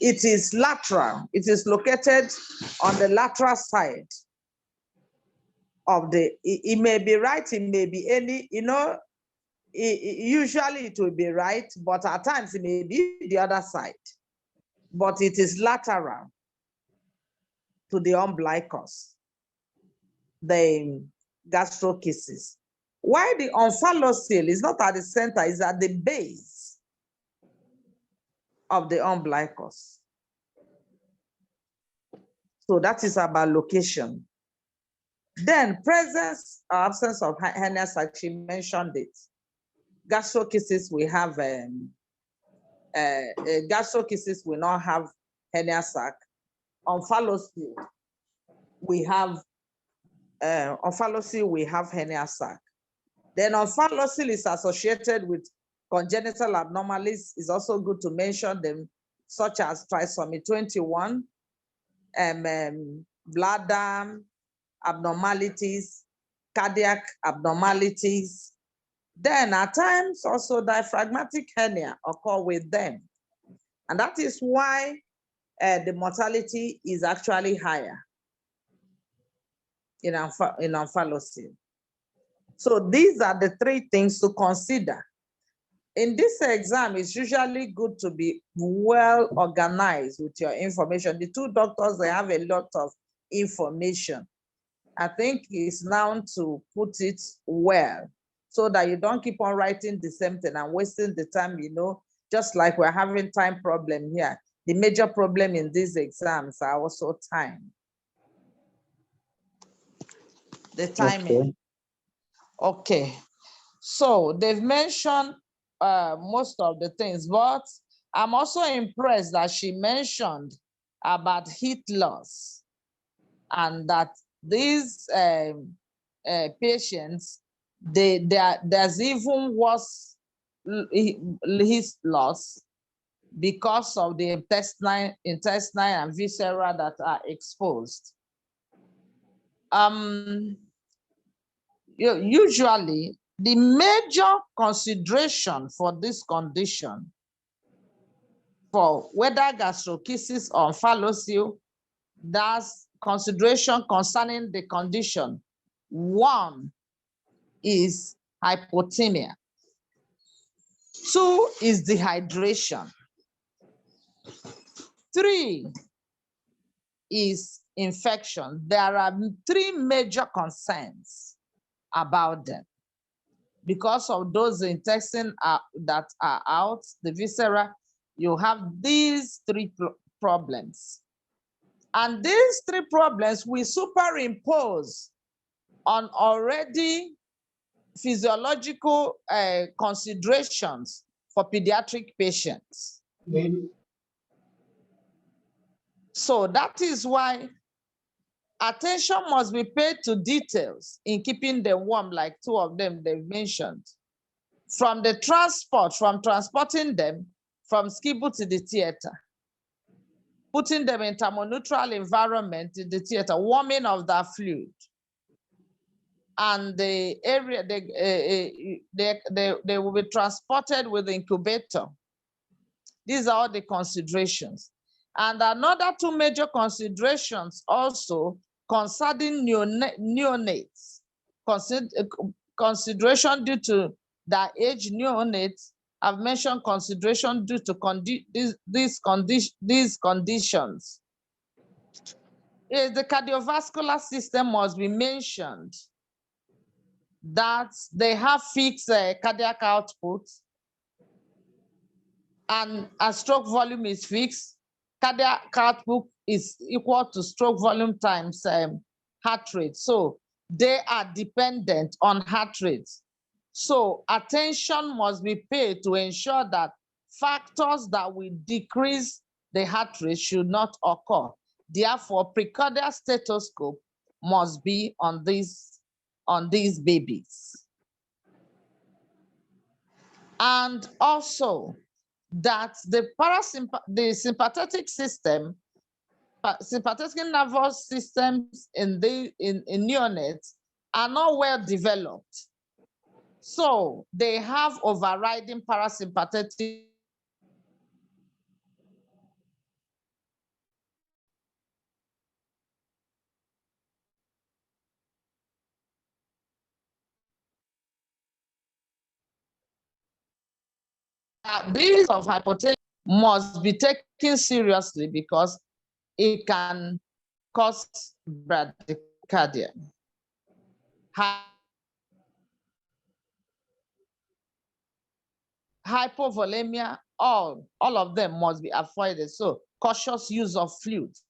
it is lateral. It is located on the lateral side of the, it may be right, it may be any, usually it will be right, but at times it may be the other side. But it is lateral to the umbilicus, the gastro cases. Why the omphalocele is not at the center, is at the base of the umbilicus. So that is about location. Then presence or absence of hernia sac, she mentioned it. Gastro cases, we have gastro cases will not have hernia sac. Omphalocele, we have hernia sac. Then omphalocele is associated with congenital abnormalities. It's also good to mention them, such as trisomy 21, bladder abnormalities, cardiac abnormalities. Then at times also diaphragmatic hernia occur with them. And that is why the mortality is actually higher in omphalocele. So these are the three things to consider. In this exam, it's usually good to be well organized with your information. The two doctors, they have a lot of information. I think it's now to put it well so that you don't keep on writing the same thing and wasting the time, just like we're having time problem here. the major problem in these exams are also time. The timing. Okay. So they've mentioned most of the things, but I'm also impressed that she mentioned about heat loss and that these patients, there's even worse heat loss because of the intestine and viscera that are exposed. Usually, the major consideration for this condition, for whether gastroschisis or omphalocele, that's consideration concerning the condition. One is hypothemia. Two is dehydration. Three is infection. There are three major concerns about them. Because of those intestines that are out, the viscera, you have these three problems. And these three problems we superimpose on already physiological considerations for pediatric patients. So that is why attention must be paid to details in keeping them warm, like two of them they've mentioned. From the transport, from transporting them from Skibu to the theater, putting them in thermoneutral environment in the theater, warming of that fluid, and the area they will be transported with the incubator. These are all the considerations. And another two major considerations also concerning neonates, consideration due to the age neonates. I've mentioned consideration due to these conditions. The cardiovascular system must be mentioned, that they have fixed cardiac output and a stroke volume is fixed. Cardiac output is equal to stroke volume times heart rate. So they are dependent on heart rate. So attention must be paid to ensure that factors that will decrease the heart rate should not occur. Therefore, precordial stethoscope must be on these babies. And also that the sympathetic system, sympathetic nervous systems in neonates are not well developed. So they have overriding parasympathetic bills of hypotension must be taken seriously because it can cause bradycardia. Hypovolemia, all of them must be avoided. So cautious use of fluids.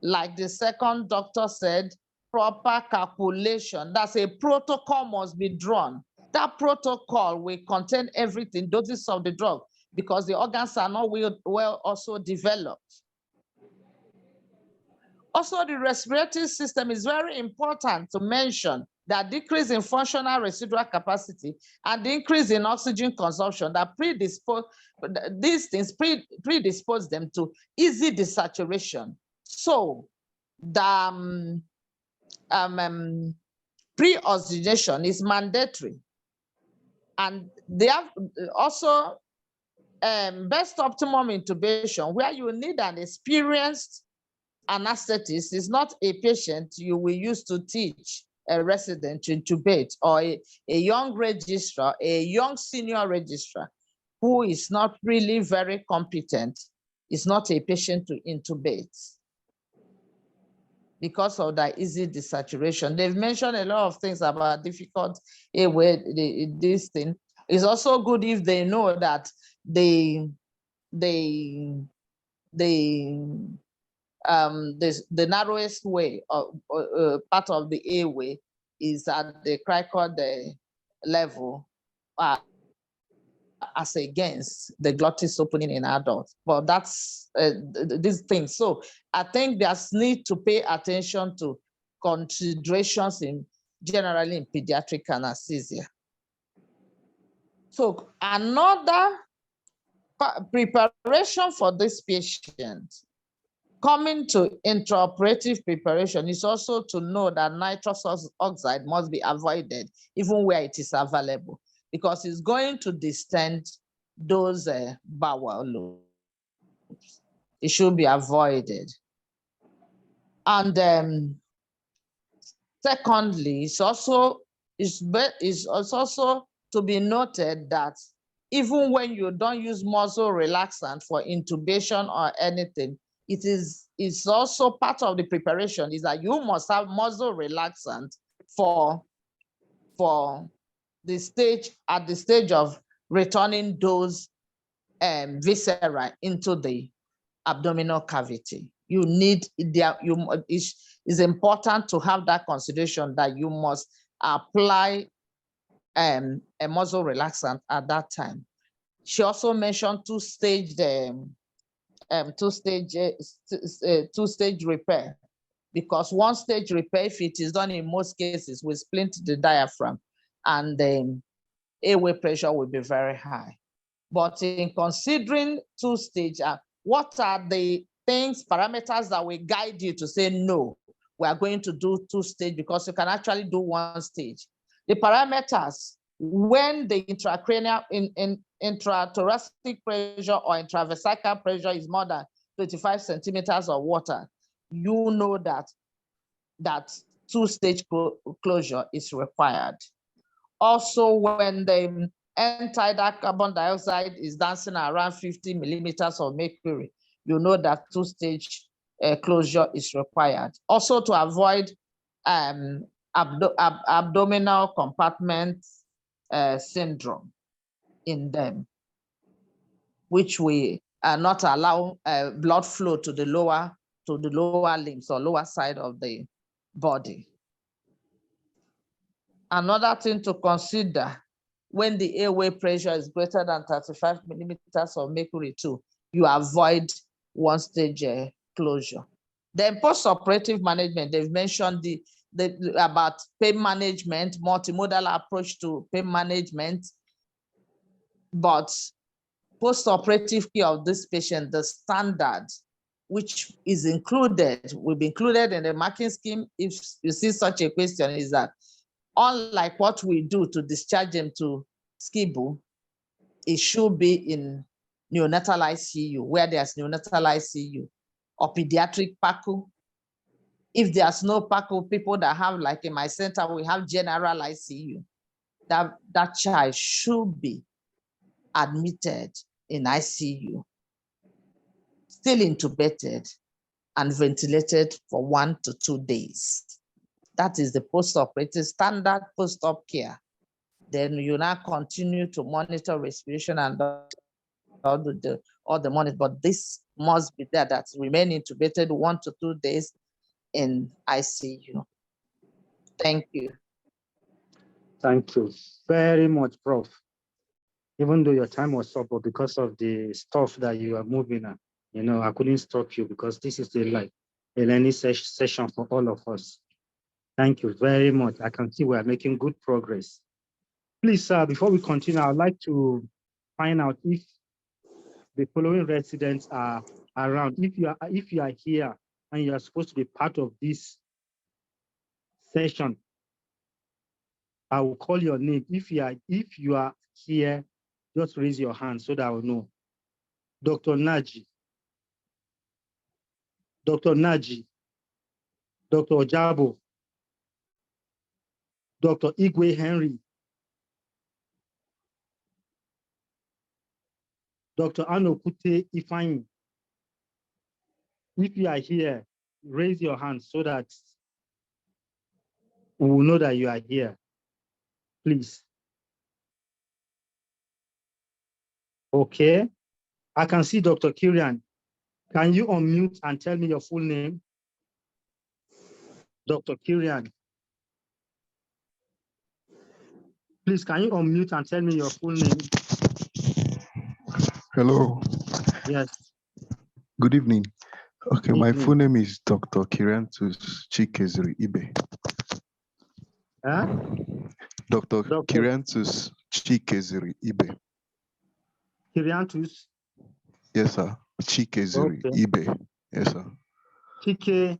Like the second doctor said, proper calculation. That's a protocol must be drawn. That protocol will contain everything, doses of the drug, because the organs are not well also developed. Also, the respiratory system is very important to mention. That decrease in functional residual capacity and the increase in oxygen consumption that these things predispose them to easy desaturation. So the pre-oxygenation is mandatory. And they have also best optimum intubation, where you need an experienced anesthetist. Is not a patient you will use to teach a resident to intubate, or a young registrar, a young senior registrar who is not really very competent, is not a patient to intubate because of the easy desaturation. They've mentioned a lot of things about difficult this thing. It's also good if they know that they the narrowest way, part of the airway is at the cricoid level, as against the glottis opening in adults. But that's this thing. So I think there's need to pay attention to considerations in generally in pediatric anesthesia. So another preparation for this patient, coming to intraoperative preparation, is also to know that nitrous oxide must be avoided even where it is available, because it's going to distend those bowel loops. It should be avoided. And secondly, it's also to be noted that even when you don't use muscle relaxant for intubation or anything, it's also part of the preparation is that you must have muscle relaxant for the stage, at the stage of returning those viscera into the abdominal cavity. You need it's important to have that consideration that you must apply a muscle relaxant at that time. She also mentioned two-stage repair, because one-stage repair, if it is done in most cases, will splint the diaphragm, and airway pressure will be very high. But in considering two-stage, what are the parameters that will guide you to say, no, we are going to do two-stage, because you can actually do one stage? The parameters, when the intracranial, intrathoracic pressure or intravesical pressure is more than 25 centimeters of water, you know that two-stage closure is required. Also, when the end-tidal carbon dioxide is dancing around 50 millimeters of mercury, you know that two-stage closure is required. Also, to avoid abdominal compartment syndrome in them, which we not allow blood flow to the lower limbs or lower side of the body. Another thing to consider, when the airway pressure is greater than 35 millimeters of mercury too, you avoid one-stage closure. Then post-operative management, they've mentioned about pain management, multimodal approach to pain management. But post-operative care of this patient, the standard, which is included, will be included in the marking scheme if you see such a question, is that unlike what we do to discharge them to SCIBU, it should be in neonatal ICU, where there's neonatal ICU, or pediatric PACU. If there's no PACU, people that have, like in my center, we have general ICU, that child should be admitted in ICU, still intubated and ventilated for 1 to 2 days. That is the post-operative standard post-op care. Then you now continue to monitor respiration and all the monitor, but this must be there, that remain intubated 1 to 2 days in ICU. Thank you. Thank you very much, Prof. Even though your time was up, but because of the stuff that you are moving on, I couldn't stop you, because this is a learning session for all of us. Thank you very much. I can see we are making good progress. Please, sir, before we continue, I'd like to find out if the following residents are around. If you are here and you are supposed to be part of this session, I will call your name. If you are here, just raise your hand so that I will know. Dr. Naji, Dr. Ojabo, Dr. Igwe Henry, Dr. Anokute Ifeanyi. If you are here, raise your hand so that we will know that you are here, please. Okay, I can see Dr. Kirian. Can you unmute and tell me your full name? Dr. Kirian. Please, can you unmute and tell me your full name? Hello. Yes. Good evening. Okay, my Evening. full name is Dr. Kiriantus Chikezri Ibe. Huh? Dr. Kiriantus Chikezri Ibe. Kiriantus? Yes, sir. Chikezri Ibe. Yes, sir. Chike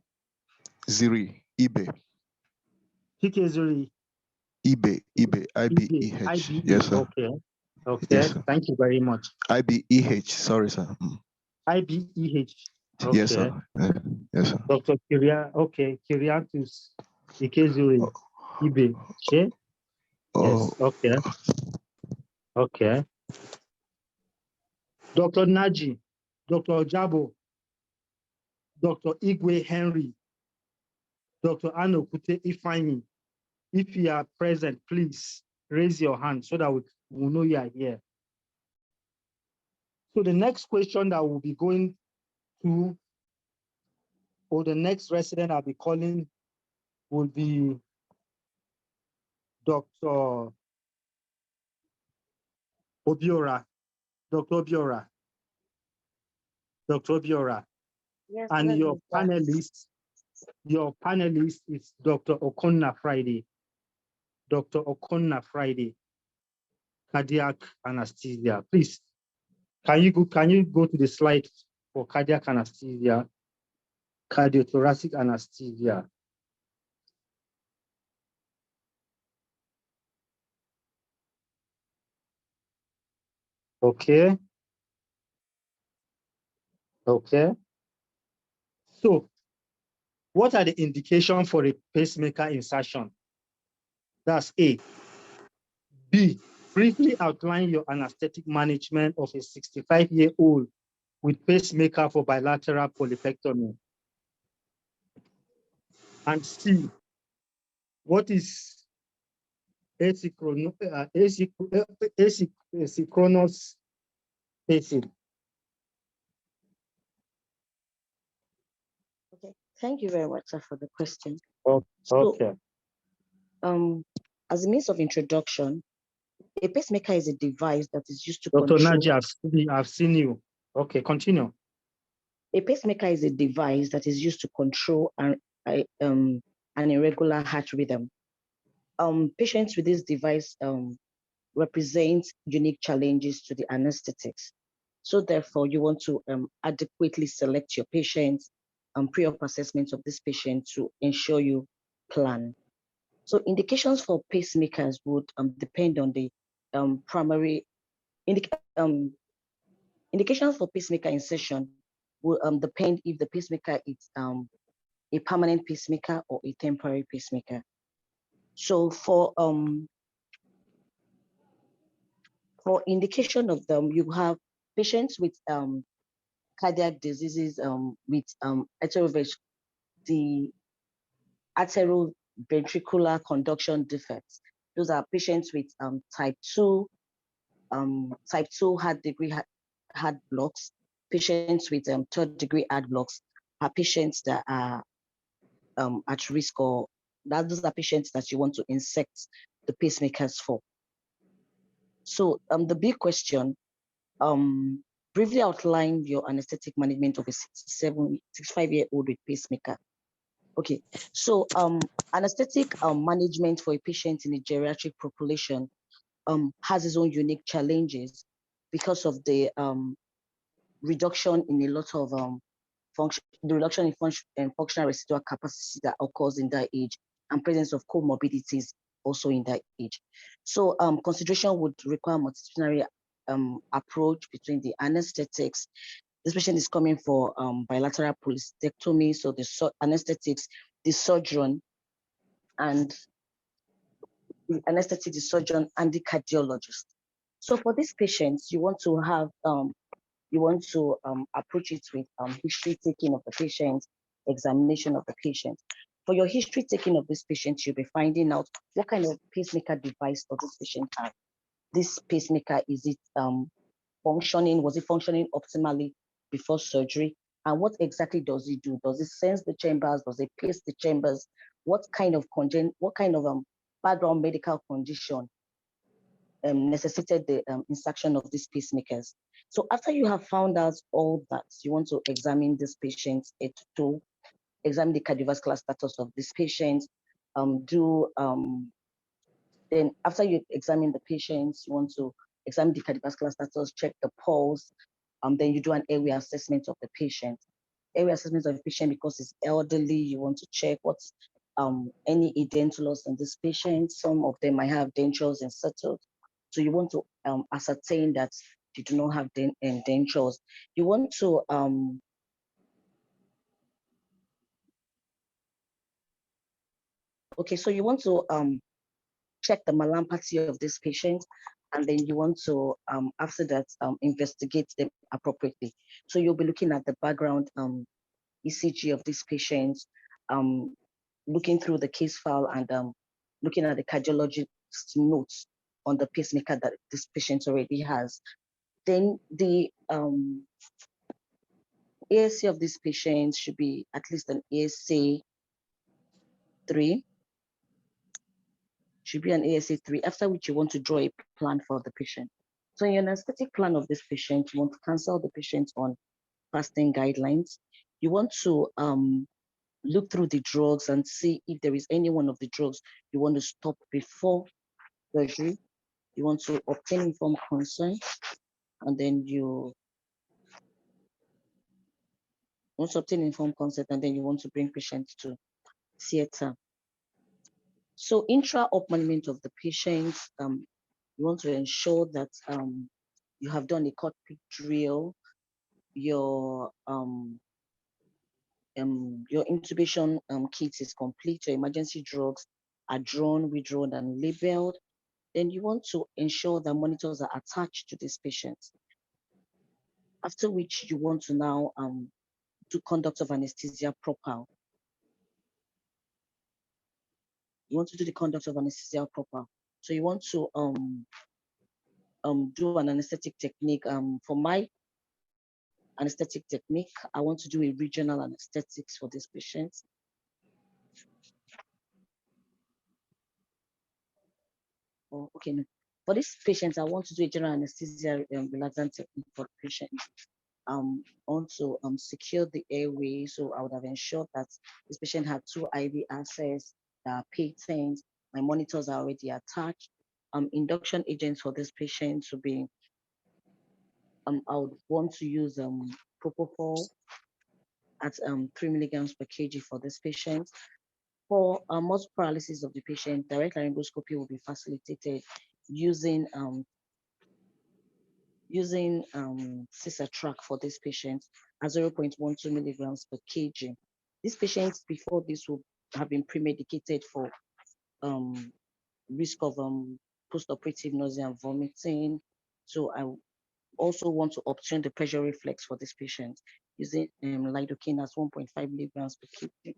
Ziri Ibe. Chikezri. Ibe. I-B-E-H. Yes, sir. Okay. Okay. Yes, sir. Thank you very much. I-B-E-H. Sorry, sir. I-B-E-H. Okay. Yes, sir. Yes, sir. Dr. Kiriantus Chikezri Ibe. Okay. Yes. Okay. Okay. Dr. Naji, Dr. Jabo, Dr. Igwe Henry, Dr. Anokute Ifeanyi. If you are present, please raise your hand so that we'll know you are here. So the next question that we'll be going to, or the next resident I'll be calling, will be Dr. Obiora. Dr. Obiora. Dr. Obiora. Yes, And your panelist is Dr. Okonna Friday. Dr. Okonna Friday, cardiac anesthesia. Please, can you go to the slide for cardiac anesthesia, cardiothoracic anesthesia? Okay. Okay. So, what are the indications for a pacemaker insertion? That's A. B, briefly outline your anesthetic management of a 65-year-old with pacemaker for bilateral polypectomy. And C, what is asynchronous pacing? Okay, thank you very much, sir, for the question. Okay. So, as a means of introduction, a pacemaker is a device that is used to Dr. control. Naji, I've seen you. Okay, continue. A pacemaker is a device that is used to control an irregular heart rhythm. Patients with this device represent unique challenges to the anesthetics. So therefore, you want to adequately select your patients and pre-op assessment of this patient to ensure you plan. So indications for pacemakers would depend on the primary indications for pacemaker insertion will depend if the pacemaker is a permanent pacemaker or a temporary pacemaker. So for indication of them, you have patients with cardiac diseases with the ateroventricular conduction defects. Those are patients with type 2 heart blocks. Patients with third degree heart blocks are patients that are at risk, or those are patients that you want to insert the pacemakers for. So the big question, briefly outline your anesthetic management of a 65-year-old with pacemaker. Okay, so anesthetic management for a patient in a geriatric population has its own unique challenges because of the reduction in a lot of functional residual capacity that occurs in that age, and presence of comorbidities also in that age. So consideration would require multidisciplinary approach between the anesthetics. This patient is coming for bilateral polystectomy, so the anesthetics, the surgeon, and the anesthetic, the surgeon, and the cardiologist. So for these patients, you want to have approach it with history taking of the patient, examination of the patient. For your history taking of this patient, you'll be finding out what kind of pacemaker device does this patient have. This pacemaker, is it functioning? Was it functioning optimally before surgery? And what exactly does it do? Does it sense the chambers? Does it pace the chambers? What kind of background medical condition necessitated the insertion of these pacemakers? So after you have found out all that, you want to examine this patient to examine the cardiovascular status of this patient, then after you examine the patients, you want to examine the cardiovascular status, check the pulse, then you do an airway assessment of the patient. Airway assessment of the patient, because it's elderly, you want to check what's any edentulous in this patient. Some of them might have dentures inserted. So you want to ascertain that you do not have dentures. You want to so you want to check the malampathy of this patient, and then you want to, after that, investigate them appropriately. So you'll be looking at the background ECG of this patient, looking through the case file, and looking at the cardiologist notes on the pacemaker that this patient already has. Then the ASC of this patient should be at least an ASC 3. Should be an ASA 3, after which you want to draw a plan for the patient. So in your anesthetic plan of this patient, you want to cancel the patient on fasting guidelines. You want to look through the drugs and see if there is any one of the drugs you want to stop before surgery. You want to obtain informed consent, and then you want to obtain informed consent, and then you want to bring patients to theater. So intra-op management of the patient, you want to ensure that you have done a cockpit drill, your intubation kit is complete, your emergency drugs are drawn, withdrawn, and labeled. Then you want to ensure that monitors are attached to these patients. After which you want to now do conduct of anesthesia proper. You want to do the conduct of anesthesia proper. So you want to do an anesthetic technique. For my anesthetic technique, I want to do a regional anesthetics for these patients. Oh, okay, no. For these patients, I want to do a general anesthesia relaxant technique for the patient. Also secure the airway. So I would have ensured that this patient had 2 IV access, patent. My monitors are already attached. Induction agents for this patient to be, I would want to use propofol at 3 milligrams per kg for this patient. For muscle paralysis of the patient, direct laryngoscopy will be facilitated using Cisatrac for this patient at 0.12 milligrams per kg. These patients before this will have been pre-medicated for risk of post-operative nausea and vomiting. So I also want to obtain the pressure reflex for this patient using lidocaine as 1.5 milligrams per kg.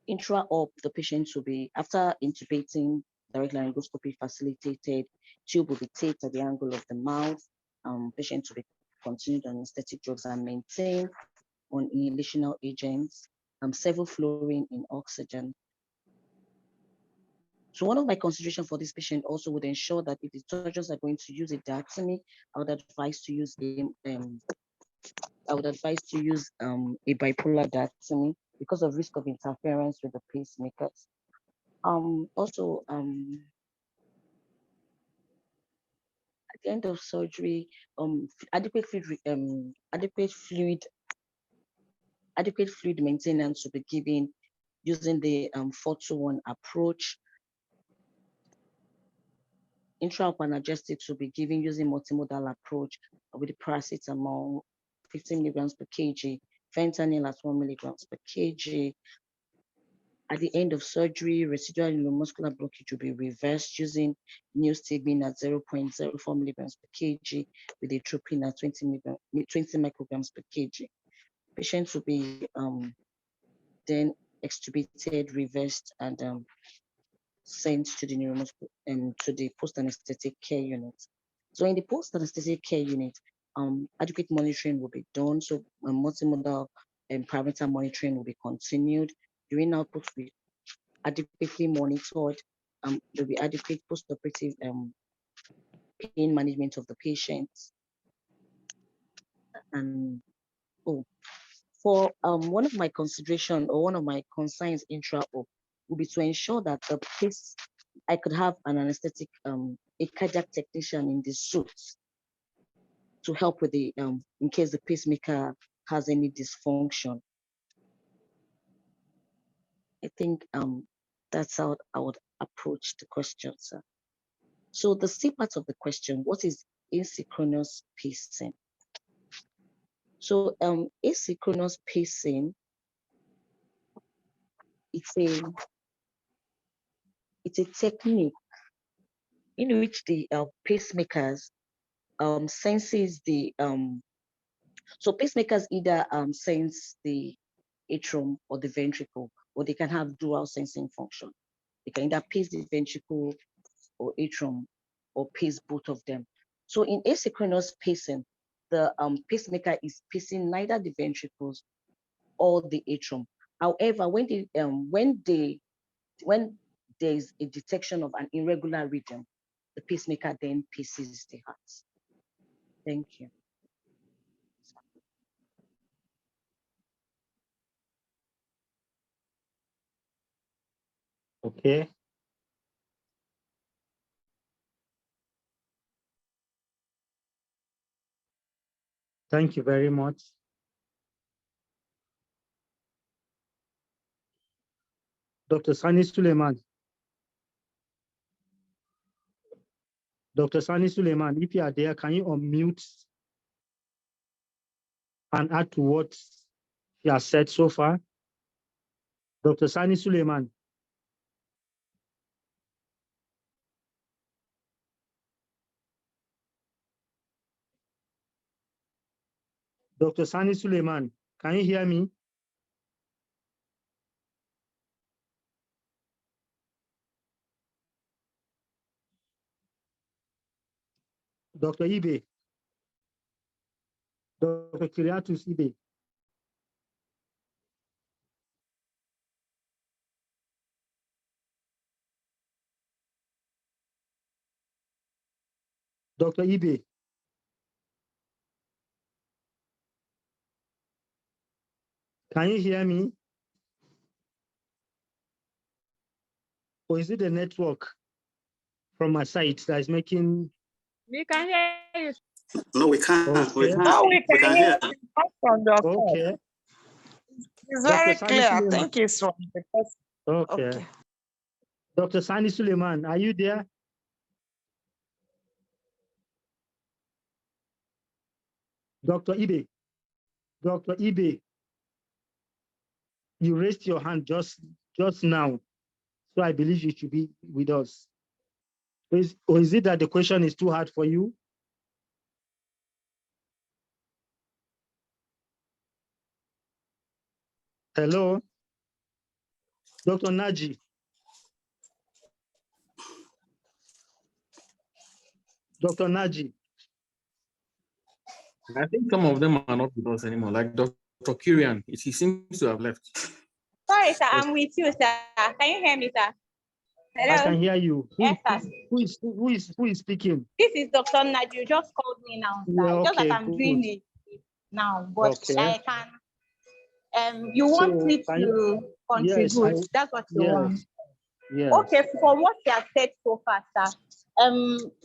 Intra-op, the patient will be, after intubating, direct laryngoscopy facilitated, tube will be taped at the angle of the mouth. Patient will be continued on anesthetic drugs and maintained on inhalational agents, sevoflurane in oxygen. So one of my considerations for this patient also would ensure that if the surgeons are going to use a diatomy, I would advise to use a bipolar diatomy because of risk of interference with the pacemakers. Also, at the end of surgery, adequate fluid maintenance should be given using the 4-2-1 approach. Intra-op analgesics should be given using multimodal approach with the paracetamol 15 milligrams per kg, fentanyl at 1 milligrams per kg. At the end of surgery, residual neuromuscular blockage will be reversed using neostigmine at 0.04 milligrams per kg with atropine at 20 micrograms per kg. Patients will be then extubated, reversed, and sent to the to the post-anesthetic care unit. So in the post-anesthetic care unit, adequate monitoring will be done. So multimodal parameter monitoring will be continued. Urine output will be adequately monitored. There'll be adequate post-operative pain management of the patients. And for one of my consideration or one of my concerns intra-op will be to ensure that the pace, I could have an anesthetic, a cardiac technician in the suit to help with the, in case the pacemaker has any dysfunction. I think that's how I would approach the question, sir. So the C part of the question, what is asynchronous pacing? So asynchronous pacing, it's a technique in which the pacemakers senses the so pacemakers either sense the atrium or the ventricle, or they can have dual sensing function. They can either pace the ventricle or atrium, or pace both of them. So in asynchronous pacing, the pacemaker is pacing neither the ventricles or the atrium. However, when there's a detection of an irregular rhythm, the pacemaker then paces the heart. Thank you. Okay. Thank you very much. Dr. Sani Suleiman. Dr. Sani Suleiman, if you are there, can you unmute and add to what you have said so far? Dr. Sani Suleiman. Dr. Sani Suleiman, can you hear me? Dr. Ibe. Dr. Kiriatus Ibe. Dr. Ibe. Can you hear me? Or is it the network from my side that is making? We can hear you. No, we can't. Okay. We can't. No, we can hear hear. you from your phone. Okay. It's very Dr. Sani clear. I Suleiman. think it's from the person. Okay. Dr. Sani Suleiman, are you there? Dr. Ibe. Dr. Ibe, you raised your hand just now. So I believe you should be with us. Or is it that the question is too hard for you? Hello? Dr. Naji. Dr. Naji. I think some of them are not with us anymore, like Dr. Kirian. He seems to have left. Sorry, sir, I'm with you, sir. Can you hear me, sir? Hello? I can hear you. Yes, sir. Who is speaking? This is Dr. Nadu. You just called me now, sir. Yeah, Just okay, that I'm doing it now, but Okay. I can. You want me to contribute? Yes, That's what you want. Yes. Okay, from what you have said so far, sir,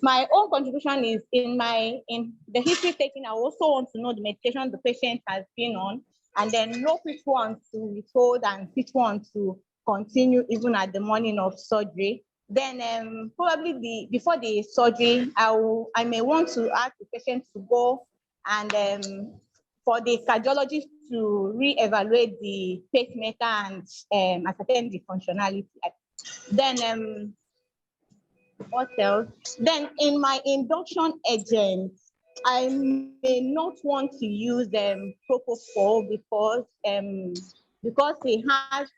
my own contribution is in the history taking. I also want to know the medication the patient has been on, and then know which one to withhold and which one to continue even at the morning of surgery. Then probably before the surgery, I may want to ask the patient to go and for the cardiologist to re-evaluate the pacemaker and ascertain the functionality. Then what else? Then in my induction agent, I may not want to use propofol because it has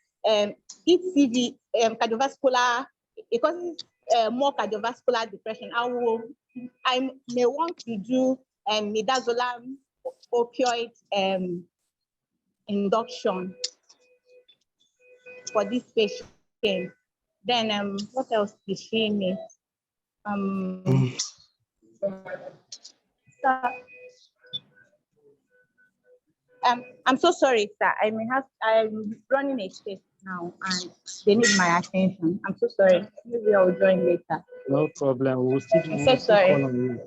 ECV cardiovascular. It causes more cardiovascular depression. I may want to do midazolam opioid induction for this patient. Then what else did she need? I'm so sorry, sir. I'm running a test now and they need my attention. I'm so sorry. Maybe I'll join later. No problem. We'll still I'm so sorry. call on you.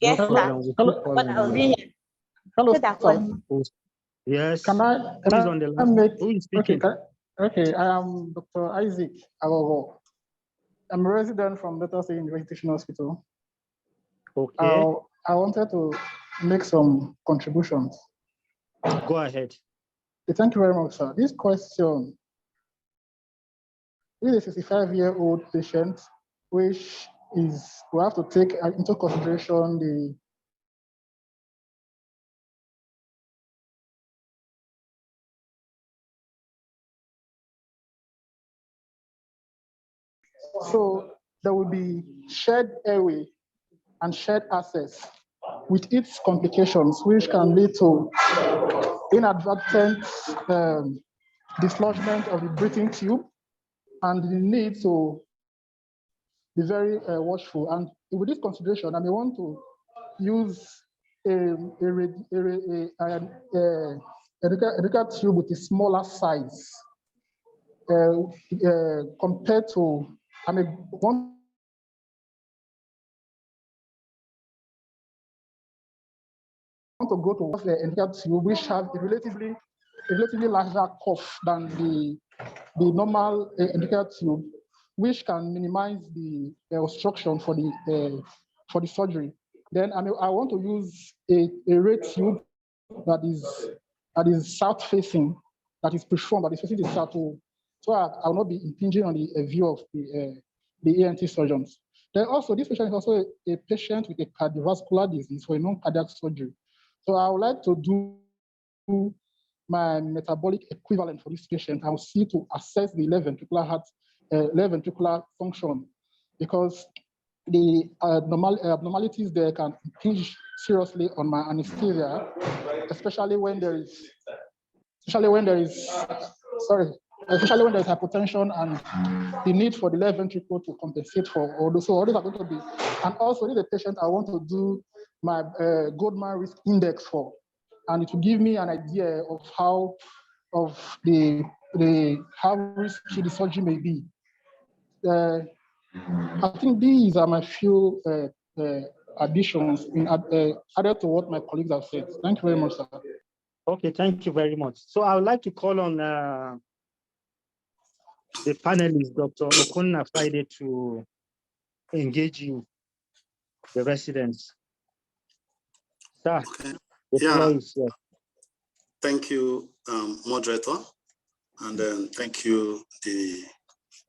Yes, no problem. sir. We'll still call But on I'll you. be here. Hello, So that sir. Yes. Can I Who is on the line? make, Who is speaking? Okay, I am Dr. Isaac Awowo. I'm a resident from Delta State University Teaching Hospital. Okay. I wanted to make some contributions. Go ahead. Okay, thank you very much, sir. This question is a 65-year-old patient, which is, we have to take into consideration the so there will be shared airway and shared access with its complications, which can lead to inadvertent dislodgement of the breathing tube and the need to be very watchful. And with this consideration, I may want to use a tube with a smaller size compared to, I may want to go to the endocardial tube, which have a relatively larger cuff than the normal endocardial tube, which can minimize the obstruction for the surgery. Then I want to use a ray tube that is south facing, that is preformed, that is facing the south, so I will not be impinging on the view of the ENT surgeons. Then also, this patient is also a patient with a cardiovascular disease for a non-cardiac surgery. So I would like to do my metabolic equivalent for this patient. I will see to assess the left ventricular function, because the abnormalities there can impinge seriously on my anesthesia, especially when there is hypotension and the need for the left ventricle to compensate for all those. So all those are going to be, and also this is a patient I want to do my Goldman risk index for, and it will give me an idea of how risky the surgery may be. I think these are my few additions added to what my colleagues have said. Thank you very much, sir. Okay, thank you very much. So I would like to call on the panelists, Dr. Okonna Friday, to engage you, the residents. Sir, the floor is yours. Thank you, moderator, and then thank you, the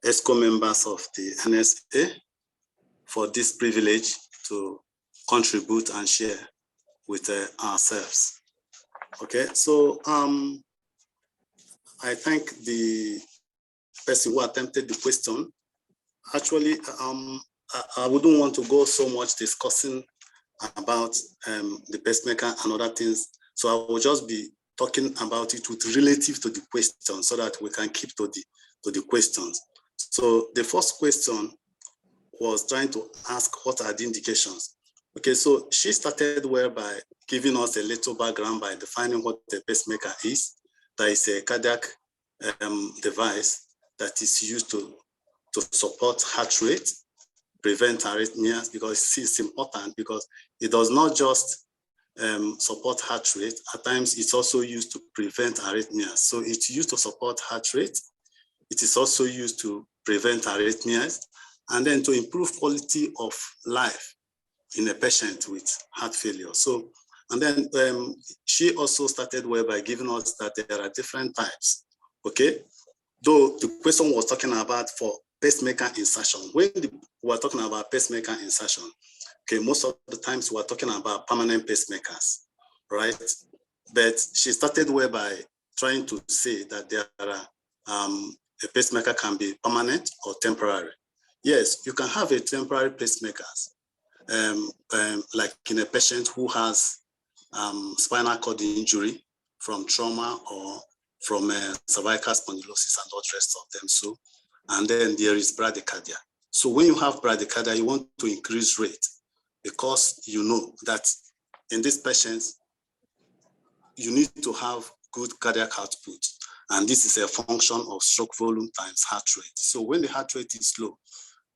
ESCO members of the NSA, for this privilege to contribute and share with ourselves. Okay, so I thank the person who attempted the question. Actually, I wouldn't want to go so much discussing about the pacemaker and other things. So I will just be talking about it with relative to the question so that we can keep to the questions. So the first question was trying to ask what are the indications. Okay, so she started by giving us a little background by defining what a pacemaker is. That is a cardiac device that is used to support heart rate, prevent arrhythmias, because it's important, because it does not just support heart rate. At times, it's also used to prevent arrhythmias. So it's used to support heart rate. It is also used to prevent arrhythmias, and then to improve quality of life in a patient with heart failure. So, and then she also started by giving us that there are different types, okay? Though the question was talking about for pacemaker insertion. When we're talking about pacemaker insertion, okay, most of the times we're talking about permanent pacemakers, right? But she started by trying to say that there are a pacemaker can be permanent or temporary. Yes, you can have a temporary pacemakers, like in a patient who has spinal cord injury from trauma or from cervical spondylosis and all the rest of them. So, and then there is bradycardia. So when you have bradycardia, you want to increase rate because you know that in these patients, you need to have good cardiac output. And this is a function of stroke volume times heart rate. So when the heart rate is low,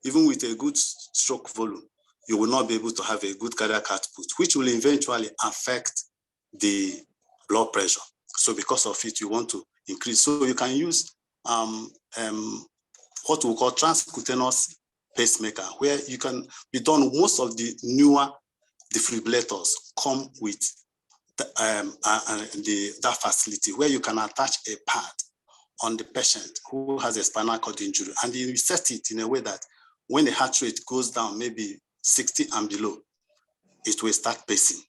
even with a good stroke volume, you will not be able to have a good cardiac output, which will eventually affect the blood pressure. So because of it, you want to increase. So you can use what we call transcutaneous pacemaker, where you can be done. Most of the newer defibrillators come with that facility where you can attach a pad on the patient who has a spinal cord injury, and you set it in a way that when the heart rate goes down, maybe 60 and below, it will start pacing.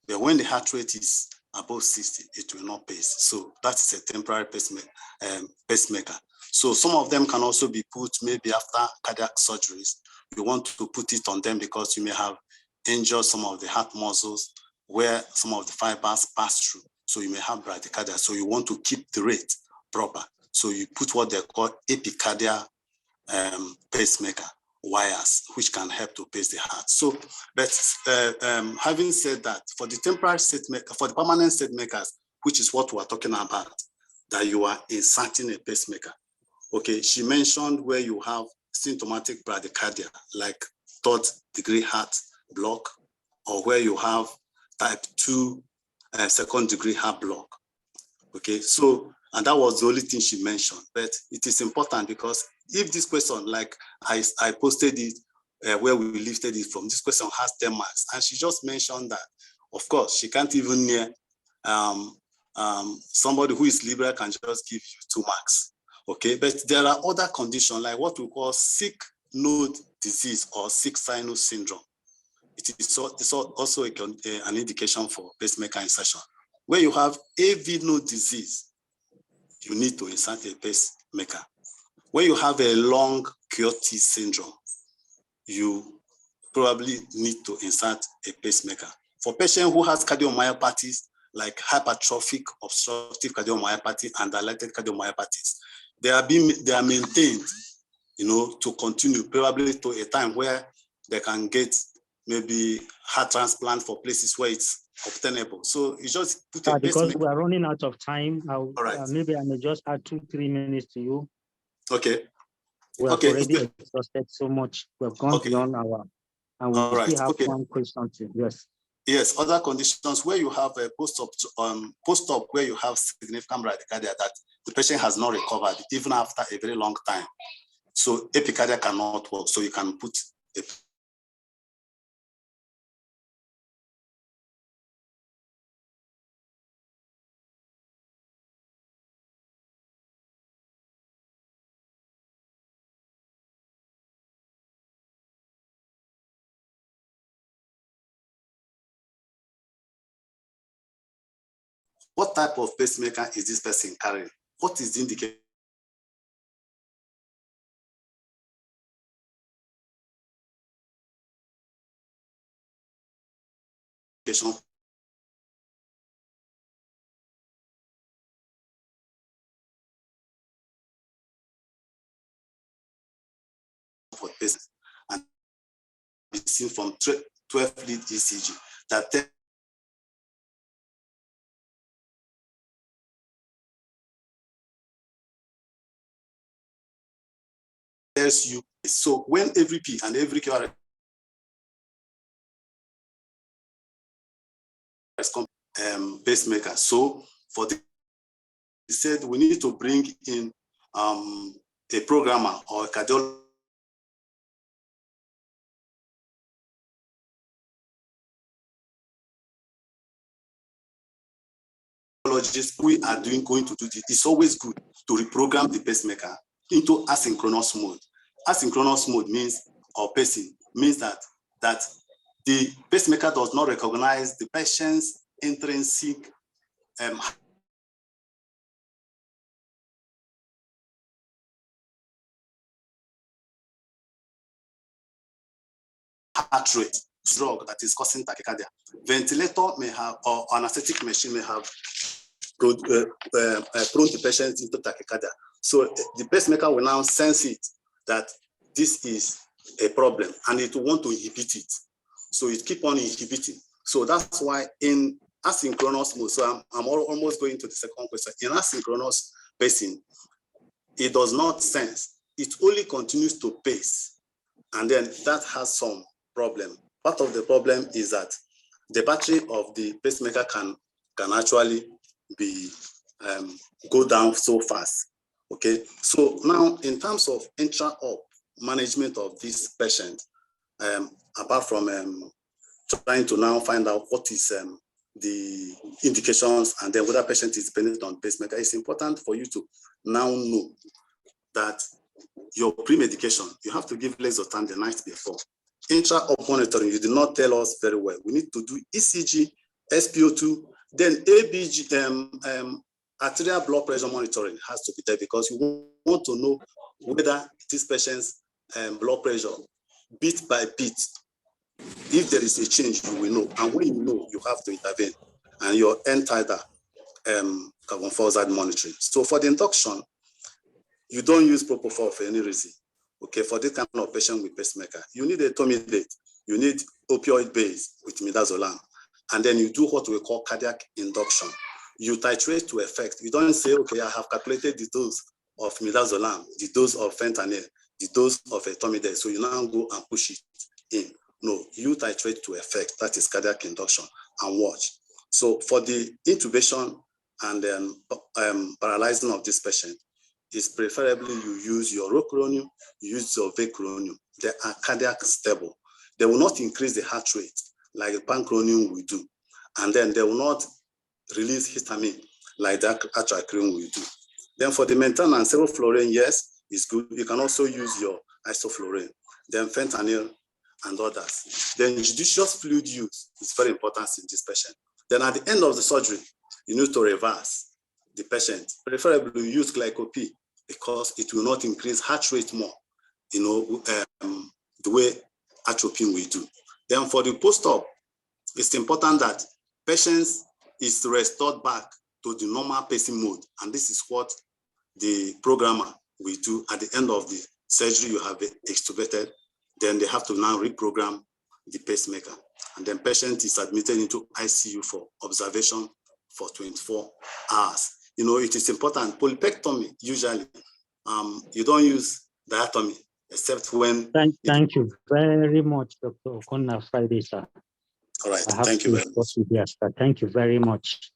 But when the heart rate is above 60, it will not pace. So that's a temporary pacemaker. So some of them can also be put maybe after cardiac surgeries. You want to put it on them because you may have injured some of the heart muscles where some of the fibers pass through. So you may have bradycardia. So you want to keep the rate proper. So you put what they call epicardial pacemaker wires, which can help to pace the heart. So, but having said that, for the temporary state maker, for the permanent state makers, which is what we're talking about, that you are inserting a pacemaker. Okay, she mentioned where you have symptomatic bradycardia, like third degree heart block, or where you have type 2 second degree heart block. Okay, so, and that was the only thing she mentioned, but it is important because if this question, like I posted it where we lifted it from, this question has 10 marks, and she just mentioned that, of course, she can't even near somebody who is liberal can just give you 2 marks. Okay, but there are other conditions like what we call sick node disease or sick sinus syndrome. It's also an indication for pacemaker insertion. Where you have AV node disease, you need to insert a pacemaker. When you have a long QT syndrome, you probably need to insert a pacemaker. For patients who has cardiomyopathies like hypertrophic obstructive cardiomyopathy and dilated cardiomyopathies, they are maintained, to continue probably to a time where they can get maybe heart transplant for places where it's obtainable. So you just put a because pacemaker. we are running out of time, All right. maybe I may just add 2-3 minutes to you. Okay. We have already exhausted so much. We've gone beyond our, and we still have one question to, yes. Yes, other conditions where you have a post-op where you have significant bradycardia that the patient has not recovered even after a very long time. So epicardia cannot work. So you can put a What type of pacemaker is this person carrying? What is the indication? For patients and be seen from 12 lead ECG that tells you. So when every P and every Q are pacemaker. So for the he said we need to bring in a programmer or a cardiologist we are going to do this. It's always good to reprogram the pacemaker into asynchronous mode. Asynchronous mode means, or pacing, means that the pacemaker does not recognize the patient's intrinsic heart rate. drug that is causing tachycardia. Ventilator may have, or anesthetic machine may have prone the patient into tachycardia. So the pacemaker will now sense it that this is a problem and it will want to inhibit it. So it keep on inhibiting. So that's why in asynchronous mode, so I'm almost going to the second question. In asynchronous pacing, it does not sense. It only continues to pace. And then that has some problem. Part of the problem is that the battery of the pacemaker can actually be go down so fast. Okay, so now in terms of intra-op management of this patient, apart from trying to now find out what is the indications and then whether patient is dependent on pacemaker, it's important for you to now know that your pre-medication, you have to give lexotan the night before. Intra-op monitoring, you did not tell us very well. We need to do ECG, SpO2, then ABG, arterial blood pressure monitoring has to be there because you want to know whether this patient's blood pressure, beat by beat, if there is a change, you will know. And when you know, you have to intervene. And your end-tidal carbon dioxide monitoring. So for the induction, you don't use propofol for any reason. Okay, for this kind of patient with pacemaker, you need a etomidate, you need opioid base with midazolam, and then you do what we call cardiac induction. You titrate to effect. You don't say, okay, I have calculated the dose of midazolam, the dose of fentanyl, the dose of etomidate, so you now go and push it in. No, you titrate to effect. That is cardiac induction, and watch. So for the intubation and then paralyzing of this patient, is preferably you use your rocuronium, you use your vecuronium. They are cardiac stable. They will not increase the heart rate like the pancuronium will do. And then they will not release histamine like the atracurium will do. Then for the maintenance, sevoflurane, yes, is good. You can also use your isoflurane, then fentanyl and others. Then judicious fluid use is very important in this patient. Then at the end of the surgery, you need to reverse the patient. Preferably use glycopy because it will not increase heart rate more, you know, the way atropine will do. Then for the post-op, it's important that patients is restored back to the normal pacing mode. And this is what the programmer will do at the end of the surgery. You have extubated, then they have to now reprogram the pacemaker. And then patient is admitted into ICU for observation for 24 hours. You know, it is important. Polypectomy, usually, you don't use diatomy except when... Thank you very much, Dr. Okonna Friday, sir. All right, thank you very much. Yes, sir. Thank you very much.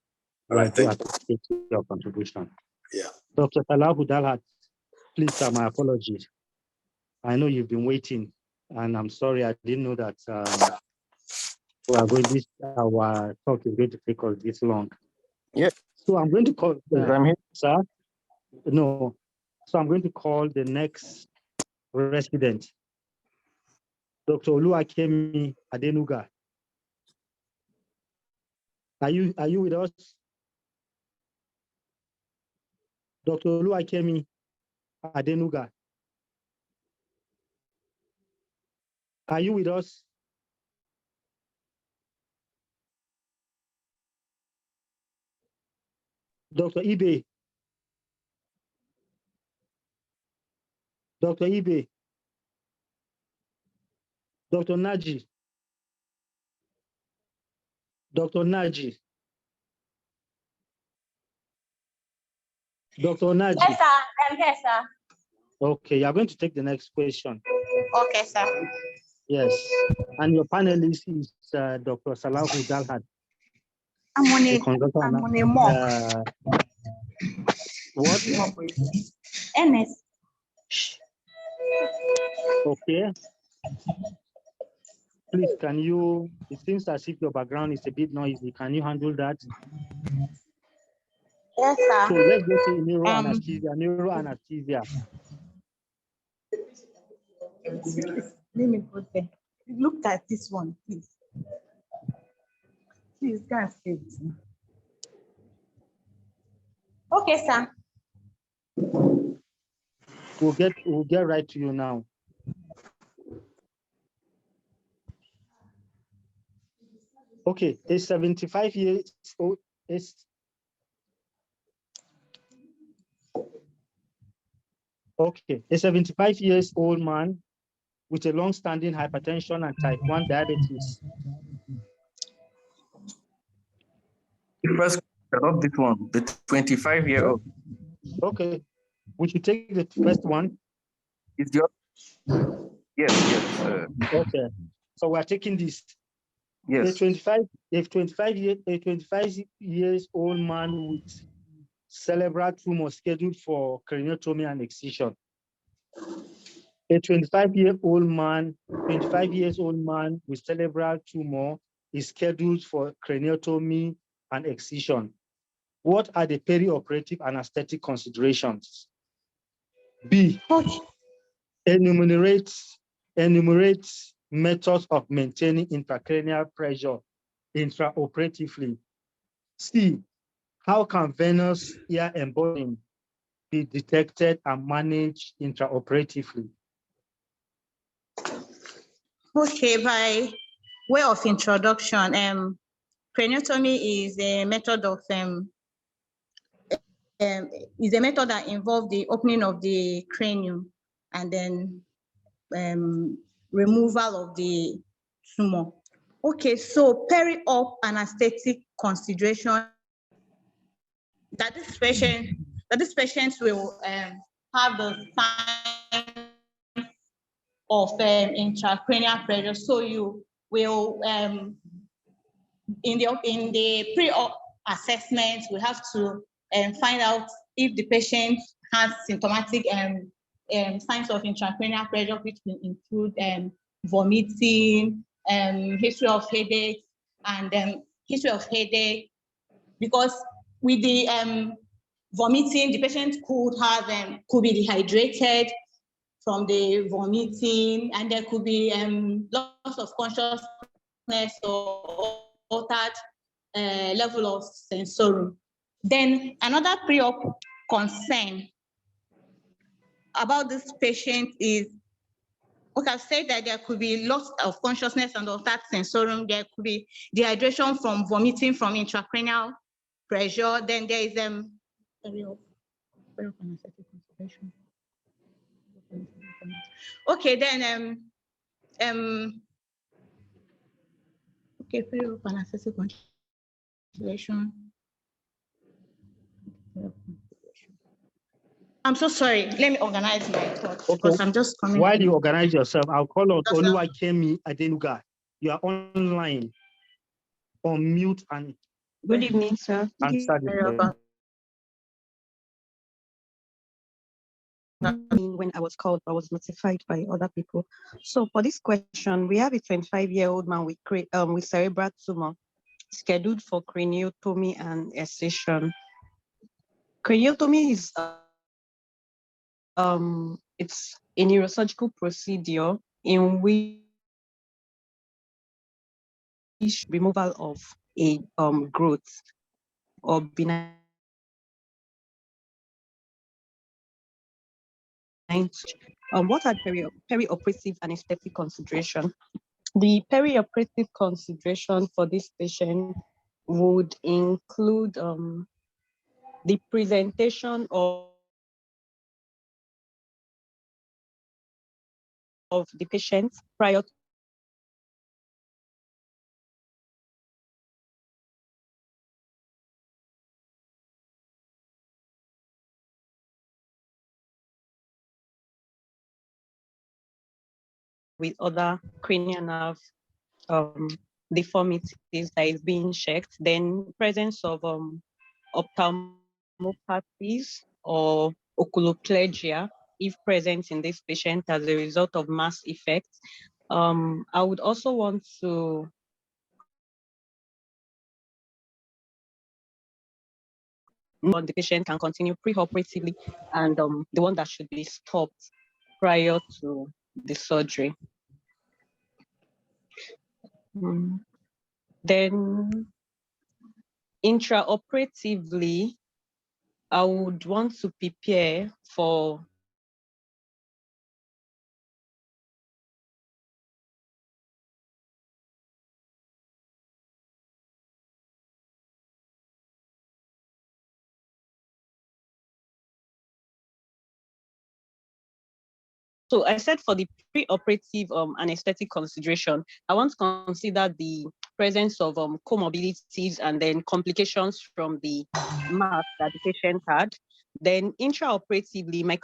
All right, thank you. Appreciate your contribution. Yeah. Dr. Salahu Dalhat, please, sir, my apologies. I know you've been waiting, and I'm sorry, I didn't know that our talk is going to take us this long. Yeah. So I'm going to call, I'm here. sir. No. So I'm going to call the next resident, Dr. Oluwakemi Adenuga. Are you with us? Dr. Oluwakemi Adenuga. Are you with us? Dr. Ibe. Dr. Ibe. Dr. Naji. Dr. Naji. Dr. Naji. Yes, sir. I'm here, sir. Okay, you are going to take the next question. Okay, sir. Yes. And your panelist is Dr. Salahu Dalhat. I'm on a mock. What? NS. Okay. Please, can you, it seems as if your background is a bit noisy. Can you handle that? Yes, sir. So let's go to neuro anesthesia. Let me put there. Look at this one, please. Please, guys. Okay, sir. We'll get right to you now. Okay, a 75 years old is okay, a 75 years old man with a long-standing hypertension and type 1 diabetes. The first, not this one, the 25-year-old. Okay, we should take the first one. Is your yes. Okay, so we're taking this. Yes. A 25 years old man with cerebral tumor scheduled for craniotomy and excision. A 25 years old man with cerebral tumor is scheduled for craniotomy and excision. What are the perioperative anesthetic considerations? B, enumerate methods of maintaining intracranial pressure intraoperatively. C, how can venous ear embolism be detected and managed intraoperatively? Okay, by way of introduction, craniotomy is a method of that involves the opening of the cranium and then removal of the tumor. Okay, so peri-op anesthetic consideration that this patient will have the sign of intracranial pressure. So you will in the pre-op assessment, we have to find out if the patient has symptomatic signs of intracranial pressure, which will include vomiting, history of headache, and history of headache. Because with the vomiting, the patient could be dehydrated from the vomiting, and there could be loss of consciousness or altered level of sensorium. Then another pre-op concern about this patient is, okay, I've said that there could be loss of consciousness and altered sensorium. There could be dehydration from vomiting from intracranial pressure. Then there is okay, then okay, pre-op anesthetic consideration. I'm so sorry. Let me organize my thoughts because I'm just coming. While you organize yourself, I'll call on Oluwakemi Adenuga. You are online, on mute, and good evening, sir. Answer the when I was called, I was notified by other people. So for this question, we have a 25-year-old man with cerebral tumor scheduled for craniotomy and excision. Craniotomy is it's a neurosurgical procedure in which removal of a growth or benign. What are perioperative anesthetic consideration? The perioperative consideration for this patient would include the presentation of the patient prior to with other cranial nerve deformities that is being checked, then presence of ophthalmopathies or oculoplegia if present in this patient as a result of mass effects. I would also want to the patient can continue preoperatively and the one that should be stopped prior to the surgery. Then intraoperatively, I would want to prepare for So I said for the pre-operative anesthetic consideration, I want to consider the presence of comorbidities and then complications from the mass that the patient had. Then intraoperatively, my